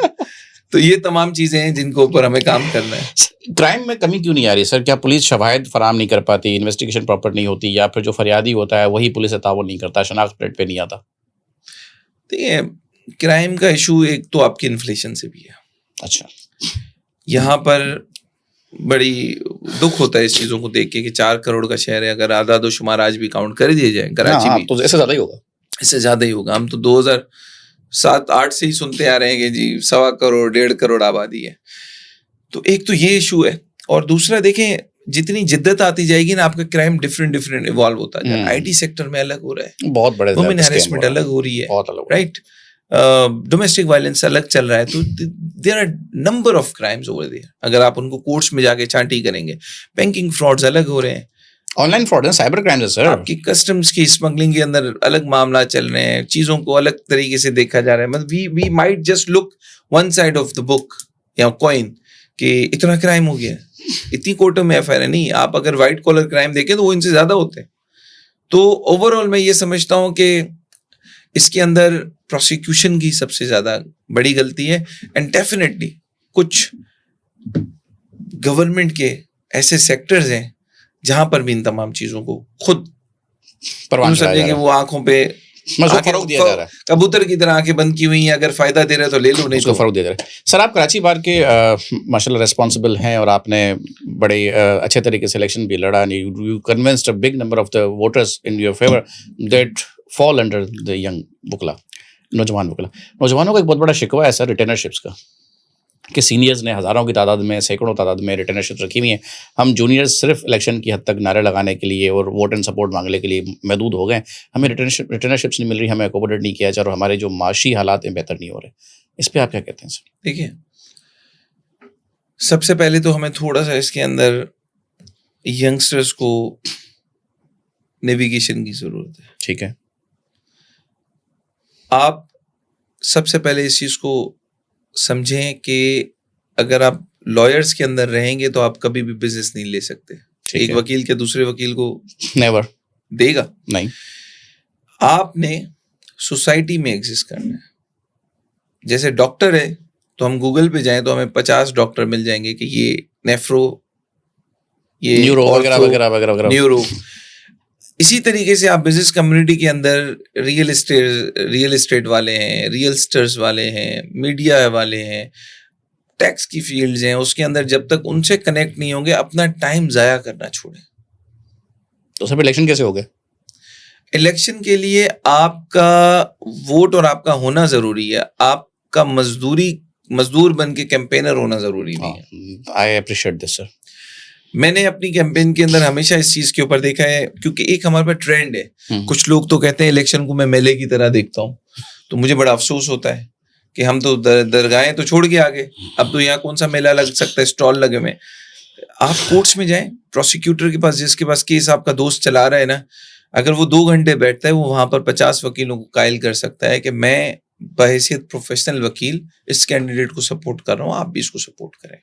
تو یہ تمام چیزیں ہیں جن کے اوپر ہمیں کام کرنا ہے. کرائم میں کمی کیوں نہیں آ رہی سر؟ کیا پولیس شواہد فراہم نہیں کر پاتی, انویسٹیگیشن پراپر نہیں ہوتی, یا پھر جو فریادی ہوتا ہے وہی پولیس سے تعاون نہیں کرتا, شناخت پلیٹ پہ نہیں آتا؟ دیکھیے کرائم کا ایشو ایک تو آپ کی انفلیشن سے بھی ہے. اچھا, یہاں پر بڑی دکھ ہوتا ہے اس چیزوں کو دیکھ کے کہ 4 کروڑ کا شہر ہے, اگر اعداد و شمار آج بھی کاؤنٹ کر دیا جائے, کراچی بھی تو اس سے زیادہ ہی ہوگا, اس سے زیادہ ہی ہوگا. ہم تو 2007-8 سے ہی سنتے آ رہے ہیں کہ جی 1.25 کروڑ 1.5 کروڑ آبادی ہے. تو ایک تو یہ ایشو ہے, اور دوسرا دیکھیں جتنی جدت آتی جائے گی نا, آپ کا کرائم ڈفرینٹ ایوالو ہوتا ہے. آئی ٹی سیکٹر میں الگ ہو رہا ہے, بہت بڑے وومن ہیراسمنٹ الگ ہو رہی ہے, رائٹ, ڈومیسٹک وائلنس الگ چل رہا ہے. تو there are number of crimes over there. اگر آپ ان کو کورٹس میں جا کے چھانٹی کریں گے, بینکنگ فراڈز الگ ہو رہے ہیں, آن لائن فراڈ ہے, سائبر کرائم ہے سر. آپ کی کسٹمز کی اسمگلنگ کے اندر الگ معاملات چل رہے ہیں, چیزوں کو الگ طریقے سے دیکھا جا رہا ہے. مطلب we might just look one side of the book یا کوئن کہ اتنا کرائم ہو گیا, اتنی کورٹوں میں ایف آئی آر نہیں. آپ اگر وائٹ کالر کرائم دیکھیں تو وہ ان سے زیادہ ہوتے ہیں. تو اوور آل میں یہ سمجھتا ہوں کہ اس کے اندر پروسیکیوشن کی سب سے زیادہ بڑی غلطی ہے. اینڈ ڈیفینیٹلی کچھ گورنمنٹ کے ایسے سیکٹرز ہیں جہاں پر بھی ان تمام چیزوں کو خود سمجھے کہ وہ آنکھوں پہ فروغ دیا جا رہا ہے, کبوتر کی طرح آنکھیں بند کی ہوئی ہیں, اگر فائدہ دے رہے تو لے لو, نہیں تو فروغ دے رہے. سر آپ کراچی بار کے ماشاء اللہ ریسپانسبل ہیں, اور آپ نے بڑے اچھے طریقے سے الیکشن بھی لڑا. You convinced a big number of the voters in your favour that fall under the young وکلا, نوجوان وکلا. نوجوانوں کا ایک بہت بڑا شکوہ ہے سر ریٹینرشپس کا, کہ سینئرز نے ہزاروں کی تعداد میں سینکڑوں تعداد میں ریٹرنرشپ رکھی ہوئی ہیں, ہم جونیئرز صرف الیکشن کی حد تک نعرے لگانے کے لیے اور ووٹ اینڈ سپورٹ مانگنے کے لیے محدود ہو گئے, ہمیں ریٹرنرشپس نہیں مل رہی, ہمیں اکوموڈیٹ نہیں کیا جا رہا, اور ہمارے جو معاشی حالات ہیں بہتر نہیں ہو رہے. اس پہ آپ کیا کہتے ہیں سر؟ دیکھیے, سب سے پہلے تو ہمیں تھوڑا سا اس کے اندر ینگسٹرز کو نیویگیشن کی ضرورت ہے. ٹھیک ہے, آپ سب سے پہلے اس چیز کو سمجھیں کہ اگر آپ لائرز کے اندر رہیں گے تو آپ کبھی بھی بزنس نہیں لے سکتے. ایک وکیل کے دوسرے وکیل کو نیور دے گا نہیں. آپ نے سوسائٹی میں ایگزسٹ کرنا ہے. جیسے ڈاکٹر ہے تو ہم گوگل پہ جائیں تو ہمیں 50 ڈاکٹر مل جائیں گے کہ یہ نیفرو, یہ نیورو. اسی طریقے سے آپ بزنس کمیونٹی کے اندر ریئل اسٹیٹ والے ہیں, ریئل اسٹرز والے ہیں, میڈیا والے ہیں, ٹیکس کی فیلڈز ہیں, اس کے اندر جب تک ان سے کنیکٹ نہیں ہوں گے اپنا ٹائم ضائع کرنا چھوڑیں. تو سب الیکشن کیسے ہوگا؟ الیکشن کے لیے آپ کا ووٹ اور آپ کا ہونا ضروری ہے, آپ کا مزدور بن کے کیمپینر ہونا ضروری نہیں ہے. آئی اپریشیٹ دس سر. میں نے اپنی کیمپین کے اندر ہمیشہ اس چیز کے اوپر دیکھا ہے, کیونکہ ایک ہمارے پاس ٹرینڈ ہے. کچھ لوگ تو کہتے ہیں الیکشن کو میں میلے کی طرح دیکھتا ہوں, تو مجھے بڑا افسوس ہوتا ہے کہ ہم تو درگاہیں تو چھوڑ کے آگے, اب تو یہاں کون سا میلہ لگ سکتا ہے, اسٹال لگے ہوئے. آپ کورٹس میں جائیں, پروسیکیوٹر کے پاس, جس کے پاس کیس آپ کا دوست چلا رہا ہے نا, اگر وہ 2 گھنٹے بیٹھتا ہے, وہ وہاں پر 50 وکیلوں کو قائل کر سکتا ہے کہ میں بحیثیت پروفیشنل وکیل اس کینڈیڈیٹ کو سپورٹ کر رہا ہوں, آپ بھی اس کو سپورٹ کریں.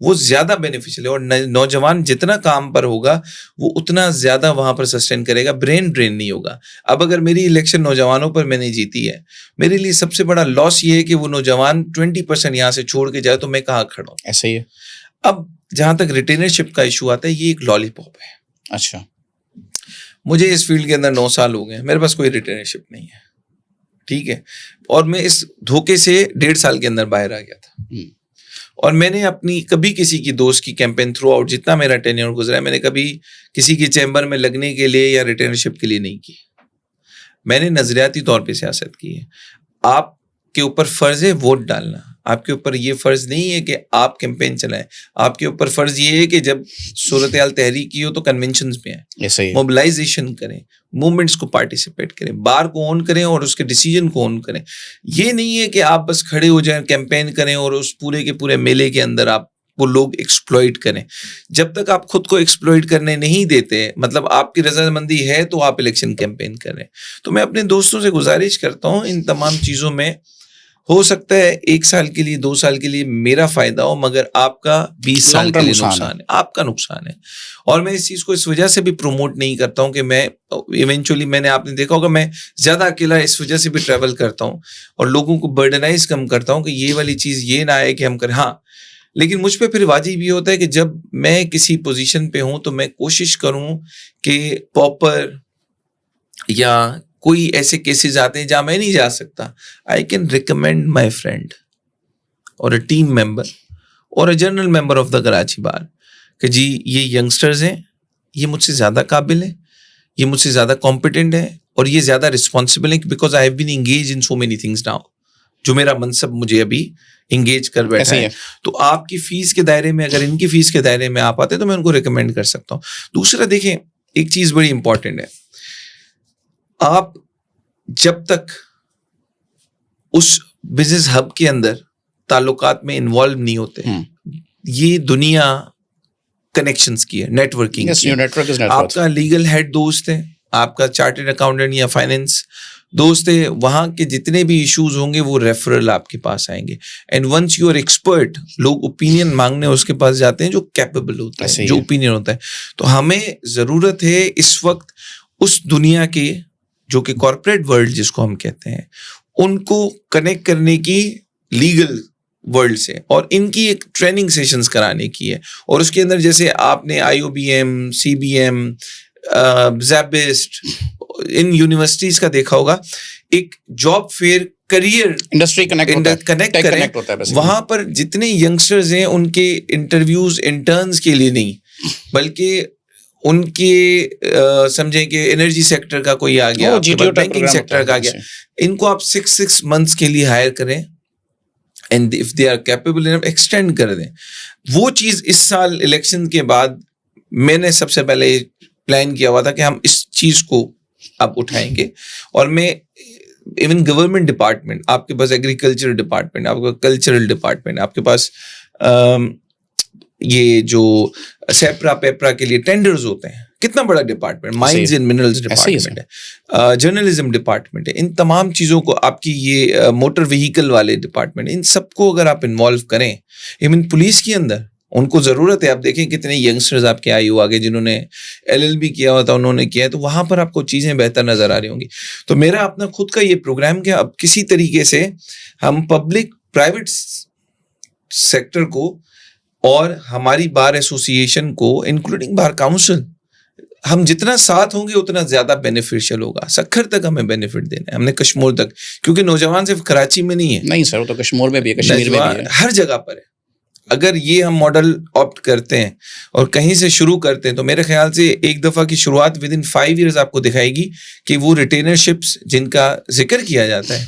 وہ زیادہ بینیفیشل ہے, اور نوجوان جتنا کام پر ہوگا وہ اتنا زیادہ وہاں پر سسٹین کرے گا, برین ڈرین نہیں ہوگا. اب اگر میری الیکشن نوجوانوں پر میں نے جیتی ہے, میرے لیے سب سے بڑا لاس یہ ہے کہ وہ نوجوان 20% یہاں سے چھوڑ کے جائے تو میں کہاں کھڑا ہوں. ایسا ہی ہے. اب جہاں تک ریٹینرشپ کا ایشو آتا ہے, یہ ایک لالی پاپ ہے. اچھا, مجھے اس فیلڈ کے اندر 9 سال ہو گئے, میرے پاس کوئی ریٹینرشپ نہیں ہے, ٹھیک ہے, اور میں اس دھوکے سے 1.5 سال کے اندر باہر آ گیا تھا. اور میں نے اپنی کبھی کسی کی دوست کی کیمپین تھرو آؤٹ جتنا میرا ٹینیور گزرا ہے, میں نے کبھی کسی کی چیمبر میں لگنے کے لیے یا ریٹرنرشپ کے لیے نہیں کی. میں نے نظریاتی طور پہ سیاست کی ہے. آپ کے اوپر فرض ہے ووٹ ڈالنا, آپ کے اوپر یہ فرض نہیں ہے کہ آپ کیمپین چلائیں. آپ کے اوپر فرض یہ ہے کہ جب صورتحال تحریک کی ہو تو کنونشنز میں آئیں, موبلائزیشن کریں, موومنٹس کو پارٹیسپیٹ کریں, بار کو آن کریں اور اس کے ڈیسیجن کو آن کریں. یہ نہیں ہے کہ آپ بس کھڑے ہو جائیں, کیمپین کریں اور اس پورے کے پورے میلے کے اندر آپ وہ لوگ ایکسپلوئٹ کریں. جب تک آپ خود کو ایکسپلوئٹ کرنے نہیں دیتے, مطلب آپ کی رضامندی ہے تو آپ الیکشن کیمپین کریں. تو میں اپنے دوستوں سے گزارش کرتا ہوں, ان تمام چیزوں میں ہو سکتا ہے 1 سال کے لیے 2 سال کے لیے میرا فائدہ ہو, مگر آپ کا 20 سال کے لیے نقصان ہے, آپ کا نقصان ہے. اور میں اس چیز کو اس وجہ سے بھی پروموٹ نہیں کرتا ہوں کہ میں ایونچولی, میں نے آپ نے دیکھا ہوگا میں زیادہ اکیلا اس وجہ سے بھی ٹریول کرتا ہوں اور لوگوں کو برڈنائز کم کرتا ہوں کہ یہ والی چیز یہ نہ آئے کہ ہم کریں. ہاں, لیکن مجھ پہ پھر واجب یہ ہوتا ہے کہ جب میں کسی پوزیشن پہ ہوں تو میں کوشش کروں کہ پاپر یا کوئی ایسے کیسز آتے ہیں جہاں میں نہیں جا سکتا, I can recommend my friend or a team member or a general member of the Karachi bar کہ جی یہ ینگسٹرز ہیں, یہ مجھ سے زیادہ قابل ہیں, یہ مجھ سے زیادہ کمپیٹنٹ ہے اور یہ زیادہ رسپانسبل ہے, because I have been engage in so many things now, جو میرا منصب مجھے ابھی انگیج کر بیٹھا ہے. تو آپ کی فیس کے دائرے میں, اگر ان کی فیس کے دائرے میں آپ آتے تو میں ان کو ریکمینڈ کر سکتا ہوں. دوسرا دیکھیں, ایک چیز بڑی امپورٹنٹ ہے, آپ جب تک اس بزنس ہب کے اندر تعلقات میں انوالو نہیں ہوتے, یہ دنیا کنیکشنز کی ہے, نیٹ ورکنگ کی ہے. آپ کا لیگل ہیڈ دوست ہے, آپ کا چارٹرڈ اکاؤنٹنٹ یا فائنینس دوست ہے, وہاں کے جتنے بھی ایشوز ہوں گے وہ ریفرل آپ کے پاس آئیں گے. And once you are expert, لوگ اوپینین مانگنے اس کے پاس جاتے ہیں جو کیپیبل ہوتا ہے, جو اوپینین ہوتا ہے. تو ہمیں ضرورت ہے اس وقت اس دنیا کے جو کہ کارپوریٹ ورلڈ جس کو ہم کہتے ہیں, ان کو کنیکٹ کرنے کی لیگل ورلڈ سے, اور ان کی ایک ٹریننگ سیشنز کرانے کی ہے. اور اس کے اندر جیسے آپ نے IOBM, CBM, زیبسٹ, ان یونیورسٹیز کا دیکھا ہوگا, ایک job fair career industry connect کریں. وہاں پر جتنے ینگسٹرز ہیں ان کے انٹرویوز انٹرنز کے لیے نہیں, بلکہ ان کے سمجھیں کہ انرجی سیکٹر کا کوئی آ گیا, بینکنگ سیکٹر کا آ گیا, ان کو آپ 6 months کے لیے ہائر کریں. And if they are capable enough extend کر دیں. وہ چیز اس سال الیکشن کے بعد میں نے سب سے پہلے پلان کیا ہوا تھا کہ ہم اس چیز کو اب اٹھائیں گے. اور میں ایون گورنمنٹ ڈپارٹمنٹ, آپ کے پاس ایگریکلچر ڈپارٹمنٹ, آپ کے پاس کلچرل ڈپارٹمنٹ, آپ کے پاس یہ جو سیپرا پیپرا کے لیے ٹینڈرز ہوتے ہیں, کتنا بڑا department, mines and minerals department ہے, جرنلزم ڈپارٹمنٹ ہے, ان تمام چیزوں کو, آپ کی یہ موٹر وہیکل والے ڈپارٹمنٹ, ان سب کو اگر آپ انوالو کریں, ایون پولیس کے اندر ان کو ضرورت ہے. آپ دیکھیں کتنے ینگسٹرز آپ کے آئی ہو آگے جنہوں نے LLB کیا ہوا تھا, انہوں نے کیا ہے, تو وہاں پر آپ کو چیزیں بہتر نظر آ رہی ہوں گی. تو میرا اپنا خود کا یہ پروگرام کہ اب کسی طریقے سے ہم پبلک پرائیویٹ سیکٹر کو اور ہماری بار ایسوسیشن کو انکلوڈنگ بار کاؤنسل, ہم جتنا ساتھ ہوں گے اتنا زیادہ بینیفیشل ہوگا. سکھر تک ہمیں بینیفٹ دینا ہے, ہم نے کشمیر تک, کیونکہ نوجوان صرف کراچی میں نہیں ہے, نہیں سر, وہ تو کشمیر میں بھی ہے, کشمیر میں بھی ہے, ہر جگہ پر ہے. اگر یہ ہم ماڈل آپٹ کرتے ہیں اور کہیں سے شروع کرتے ہیں تو میرے خیال سے ایک دفعہ کی شروعات ود ان 5 years آپ کو دکھائے گی کہ وہ ریٹینرشپس جن کا ذکر کیا جاتا ہے,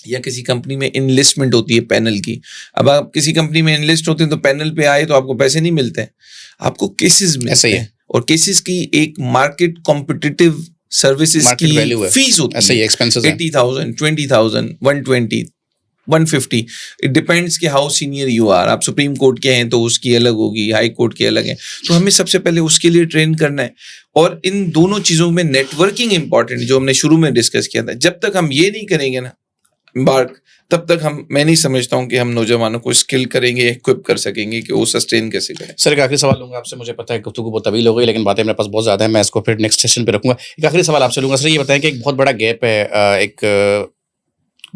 یا کسی کمپنی میں انلسٹمنٹ ہوتی ہے پینل کی. اب آپ کسی کمپنی میں انلسٹ ہوتے ہیں تو پینل پہ آئے تو آپ کو پیسے نہیں ملتے ہیں, آپ کو کیسز ملتے ہیں, اور کیسز کی ایک مارکیٹ کمپٹیٹیو سروسز کی فیس ہوتی ہے 80,000 20,000 120 150. اٹ ڈیپینڈس کہ ہاؤ سینئر یو آر. آپ سپریم کورٹ کے ہیں تو اس کی الگ ہوگی, ہائی کورٹ کے الگ ہیں. تو ہمیں سب سے پہلے اس کے لیے ٹرین کرنا ہے. اور ان دونوں چیزوں میں نیٹ ورکنگ امپورٹنٹ, جو ہم نے شروع میں ڈسکس کیا تھا. جب تک ہم یہ نہیں کریں گے نا بارک, تب تک میں نہیں سمجھتا ہوں کہ ہم نوجوانوں کو اسکل کریں گے, اکوپ کر سکیں گے کہ وہ سسٹین کیسے کریں. سر ایک آخری سوال لوں گا آپ سے, مجھے پتا ہے گفتگو بہت طویل ہو گئی لیکن باتیں میرے پاس بہت زیادہ ہیں, میں اس کو پھر نیکسٹ سیشن پہ رکھوں گا. ایک آخری سوال آپ سے لوں گا سر, یہ بتائیں کہ ایک بہت بڑا گیپ ہے, ایک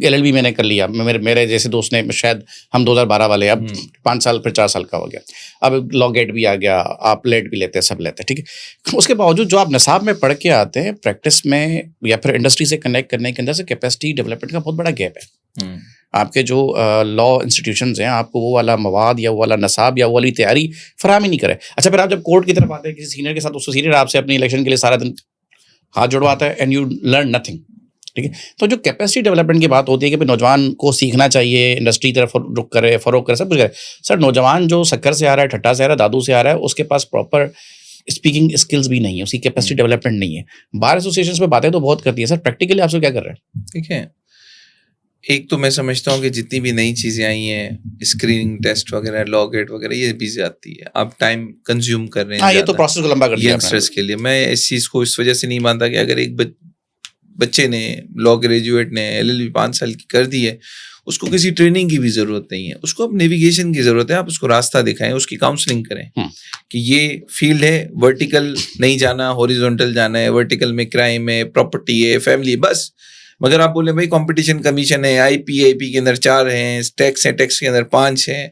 LLB میں نے کر لیا, میرے جیسے دوست نے, شاید ہم 2012 والے, اب 5 سال پھر 4 سال کا ہو گیا, اب لا گیٹ بھی آ گیا, آپ لیٹ بھی لیتے ہیں, سب لیتے ہیں, ٹھیک ہے. اس کے باوجود جو آپ نصاب میں پڑھ کے آتے ہیں, پریکٹس میں یا پھر انڈسٹری سے کنیکٹ کرنے کے اندر سے کیپیسٹی ڈیولپمنٹ کا بہت بڑا گیپ ہے. آپ کے جو لا انسٹیٹیوشنز ہیں, آپ کو وہ والا مواد یا وہ والا نصاب یا وہ والی تیاری فراہم ہی نہیں کرے. اچھا, پھر آپ جب کورٹ کی طرف آتے ہیں کسی سینئر کے ساتھ, اس سینئر آپ سے اپنی الیکشن کے لیے سارا دن ہاتھ جڑواتا ہے, اینڈ یو لرن نتھنگ, ٹھیک ہے. تو جو کیپیسٹی ڈیولپمنٹ کی بات ہوتی ہے کہ نوجوان کو سیکھنا چاہیے, انڈسٹری طرف رخ کرے, فروغ کرے, سب کچھ کرے. سر نوجوان جو سکر سے آ رہا ہے, ٹھٹا سے آ رہا ہے, دادو سے آ رہا ہے, اس کے پاس پراپر اسپیکنگ اسکلز بھی نہیں ہے, اس کی کیپیسٹی ڈیولپمنٹ نہیں ہے. بار ایسوسیشنس پہ باتیں تو بہت کرتی ہیں سر, پریکٹیکلی آپ سے کیا کر رہے ہیں؟ ٹھیک ہے, ایک تو میں سمجھتا ہوں کہ جتنی بھی نئی چیزیں آئی ہیں, اسکریننگ ٹیسٹ وغیرہ, لا گیٹ وغیرہ, یہ بھی زیادتی ہے. آپ ٹائم کنزیوم کر رہے ہیں, یہ تو پروسیس کو لمبا کر دیا ینگسٹرس کے لیے. میں اس چیز کو اس وجہ سے نہیں مانتا کہ اگر ایک بچے نے, لا گریجویٹ نے LLB 5 سال کی کر دی ہے, اس کو کسی ٹریننگ کی بھی ضرورت نہیں ہے, اس کو اب نیویگیشن کی ضرورت ہے. آپ اس کو راستہ دکھائیں, اس کی کاؤنسلنگ کریں کہ یہ فیلڈ ہے, ورٹیکل نہیں جانا, ہاریزونٹل جانا ہے. ورٹیکل میں کرائم ہے, پراپرٹی ہے, فیملی, بس. مگر آپ بولیں بھائی کمپٹیشن کمیشن ہے, آئی پی کے اندر 4 ہیں, ٹیکس ہے, ٹیکس کے اندر 5 ہیں,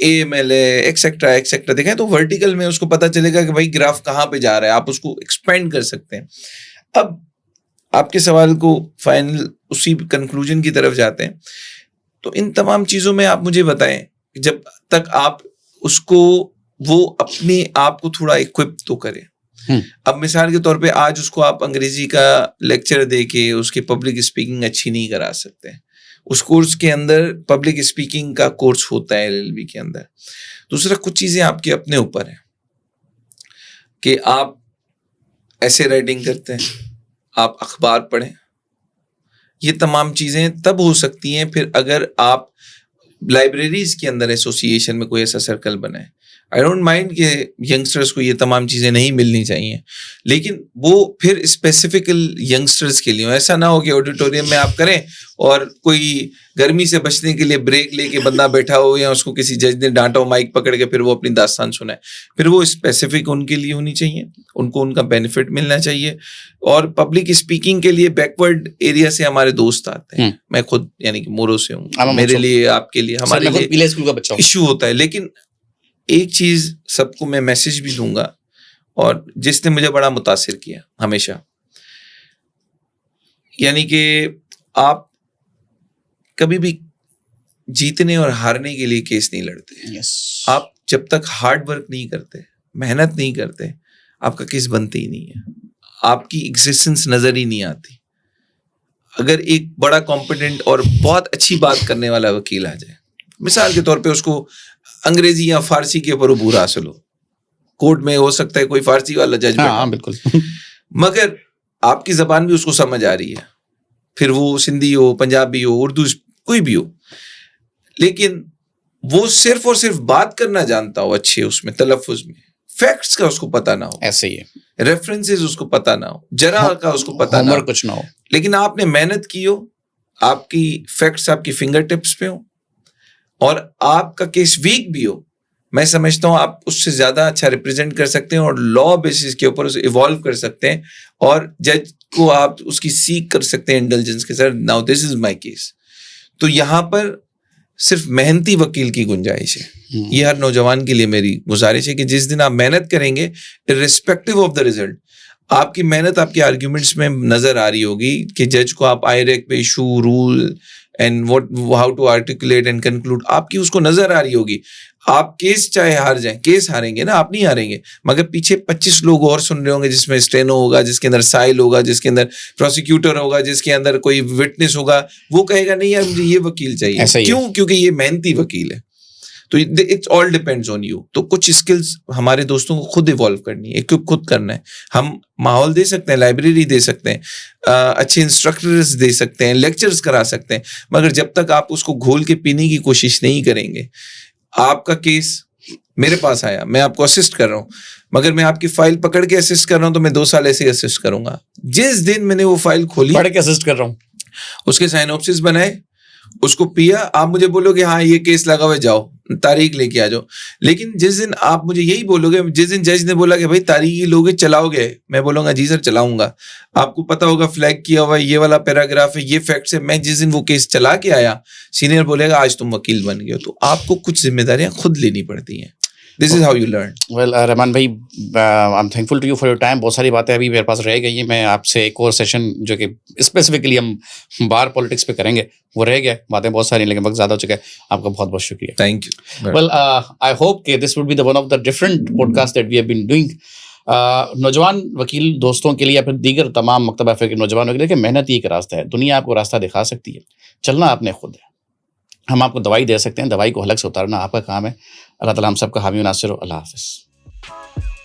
AML ہے, ایکسیکٹرا دکھائیں, تو ورٹیکل میں اس کو پتہ چلے گا کہ بھائی گراف کہاں پہ جا رہا ہے. آپ اس کو ایکسپینڈ کر سکتے ہیں. اب آپ کے سوال کو فائنل اسی کنکلوژن کی طرف جاتے ہیں. تو ان تمام چیزوں میں آپ مجھے بتائیں, جب تک آپ اس کو, وہ اپنے آپ کو تھوڑا اکوپ تو کریں. اب مثال کے طور پہ آج اس کو آپ انگریزی کا لیکچر دے کے اس کی پبلک اسپیکنگ اچھی نہیں کرا سکتے. اس کورس کے اندر پبلک اسپیکنگ کا کورس ہوتا ہے LLB کے اندر. دوسرا, کچھ چیزیں آپ کے اپنے اوپر ہیں کہ آپ ایسے رائٹنگ کرتے ہیں, آپ اخبار پڑھیں. یہ تمام چیزیں تب ہو سکتی ہیں پھر اگر آپ لائبریریز کے اندر ایسوسیشن میں کوئی ایسا سرکل بنائیں. آئی ڈونٹ مائنڈ کہ ینگسٹرس کو یہ تمام چیزیں نہیں ملنی چاہیے, لیکن وہ پھر اسپیسیفکل ینگسٹرس کے لیے ہو. ایسا نہ ہو کہ آڈیٹوریم میں آپ کریں اور کوئی گرمی سے بچنے کے لیے بریک لے کے بندہ بیٹھا ہو, یا اس کو کسی جج نے ڈانٹا ہو مائک پکڑ کے, پھر وہ اپنی داستان سنائے. پھر وہ اسپیسیفک ان کے لیے ہونی چاہیے, ان کو ان کا بینیفٹ ملنا چاہیے. اور پبلک اسپیکنگ کے لیے بیکورڈ ایریا سے ہمارے دوست آتے ہیں. میں خود یعنی کہ مورو سے ہوں, میرے لیے, آپ کے لیے, ہمارے لیے ایشو ہوتا ہے. لیکن ایک چیز سب کو میں میسج بھی دوں گا, اور جس نے مجھے بڑا متاثر کیا ہمیشہ, یعنی کہ آپ کبھی بھی جیتنے اور ہارنے کے لیے کیس نہیں لڑتے. آپ جب تک ہارڈ ورک نہیں کرتے, محنت نہیں کرتے, آپ کا کیس بنتے ہی نہیں ہے, آپ کی ایگزسٹنس نظر ہی نہیں آتی. اگر ایک بڑا کمپیٹنٹ اور بہت اچھی بات کرنے والا وکیل آ جائے, مثال کے طور پہ اس کو انگریزی یا فارسی کے اوپر عبور حاصل ہو, کورٹ میں ہو سکتا ہے کوئی فارسی والا جج بیٹھا, بالکل, مگر آپ کی زبان بھی اس کو سمجھ آ رہی ہے, پھر وہ سندھی ہو, پنجابی ہو, اردو, کوئی بھی ہو, لیکن وہ صرف اور صرف بات کرنا جانتا ہو اچھے, اس میں تلفظ میں فیکٹس کا اس کو پتہ نہ ہو, ایسے ہی ہے, ریفرنسز اس کو پتہ نہ ہو, جرا کا اس کو پتہ نہ ہو, کچھ نہ ہو, لیکن آپ نے محنت کی ہو, آپ کی فیکٹس آپ کی فنگر ٹپس پہ ہو, اور آپ کا کیس ویک بھی ہو, میں سمجھتا ہوں آپ اس سے زیادہ اچھا ریپرزینٹ کر سکتے ہیں اور لا بیسس کے اوپر اسے ایوالو کر سکتے ہیں, اور جج کو آپ اس کی سیکھ کر سکتے ہیں انڈلجنس کے ساتھ, now this is my case. تو یہاں پر صرف محنتی وکیل کی گنجائش ہے. یہ ہر نوجوان کے لیے میری گزارش ہے کہ جس دن آپ محنت کریں گے, irrespective آف دا ریزلٹ, آپ کی محنت آپ کے آرگیومنٹس میں نظر آ رہی ہوگی کہ جج کو آپ آئریک پہ issue, rule and how to articulate and conclude, آپ کی اس کو نظر آ رہی ہوگی. آپ کیس چاہے ہار جائیں, کیس ہاریں گے نا, آپ نہیں ہاریں گے, مگر پیچھے 25 لوگ اور سن رہے ہوں گے, جس میں اسٹینو ہوگا, جس کے اندر سائل ہوگا, جس کے اندر پروسیکیوٹر ہوگا, جس کے اندر کوئی وٹنس ہوگا, وہ کہے گا نہیں یار مجھے یہ وکیل چاہیے. کیوں؟ کیونکہ یہ محنتی وکیل ہے. تو it's all depends on you. تو کچھ اسکلز ہمارے دوستوں کو خود ایوالو کرنی ہے, ایکوپ خود کرنا ہے. ہم ماحول دے سکتے ہیں, لائبریری دے سکتے ہیں, اچھے انسٹرکٹرز دے سکتے ہیں, لیکچرز کرا سکتے ہیں, مگر جب تک آپ اس کو گھول کے پینے کی کوشش نہیں کریں گے, آپ کا کیس میرے پاس آیا, میں آپ کو اسسٹ کر رہا ہوں, مگر میں آپ کی فائل پکڑ کے اسسٹ کر رہا ہوں تو میں 2 سال ایسے ہی اسسٹ کروں گا. جس دن میں نے وہ فائل کھولی, پڑھ کے اسسٹ کر رہا ہوں, اس کے سائنوپسس بنائے, اس کو پیا, آپ مجھے بولو گے ہاں یہ کیس لگا ہوا, جاؤ تاریخ لے کے آ جاؤ. لیکن جس دن آپ مجھے یہی بولو گے, جس دن جج نے بولا کہ بھائی تاریخی لوگ چلاؤ گے, میں بولوں گا جی سر چلاؤں گا, آپ کو پتا ہوگا فلیگ کیا ہوا یہ والا پیراگراف ہے, یہ فیکٹس ہے. میں جس دن وہ کیس چلا کے آیا, سینئر بولے گا آج تم وکیل بن گئے ہو. تو آپ کو کچھ ذمہ داریاں خود لینی پڑتی ہیں. This is how you learn. Well, رحمان بھائی, I'm thankful to you for your time. بہت ساری باتیں ابھی میرے پاس رہ گئی ہیں. میں آپ سے ایک اور سیشن جو کہ اسپیسیفکلی ہم بار پالیٹکس پہ کریں گے, وہ رہ گیا, باتیں بہت ساری لیکن وقت زیادہ ہو چکا ہے. آپ کا بہت بہت شکریہ. Thank you. Well, I hope کہ this would be the one of the different podcasts that we have been doing. نوجوان وکیل دوستوں کے لیے یا پھر دیگر تمام مکتبہ فکر کے نوجوانوں کے لیے کہ محنت ہی ایک راستہ ہے. دنیا آپ کو راستہ دکھا سکتی ہے, چلنا آپ نے خود ہے. ہم آپ کو دوائی دے سکتے ہیں, دوائی کو حلق سے اتارنا آپ کا کام ہے. اللہ تعالیٰ ہم سب کا حامی و ناصر ہو. اللہ حافظ.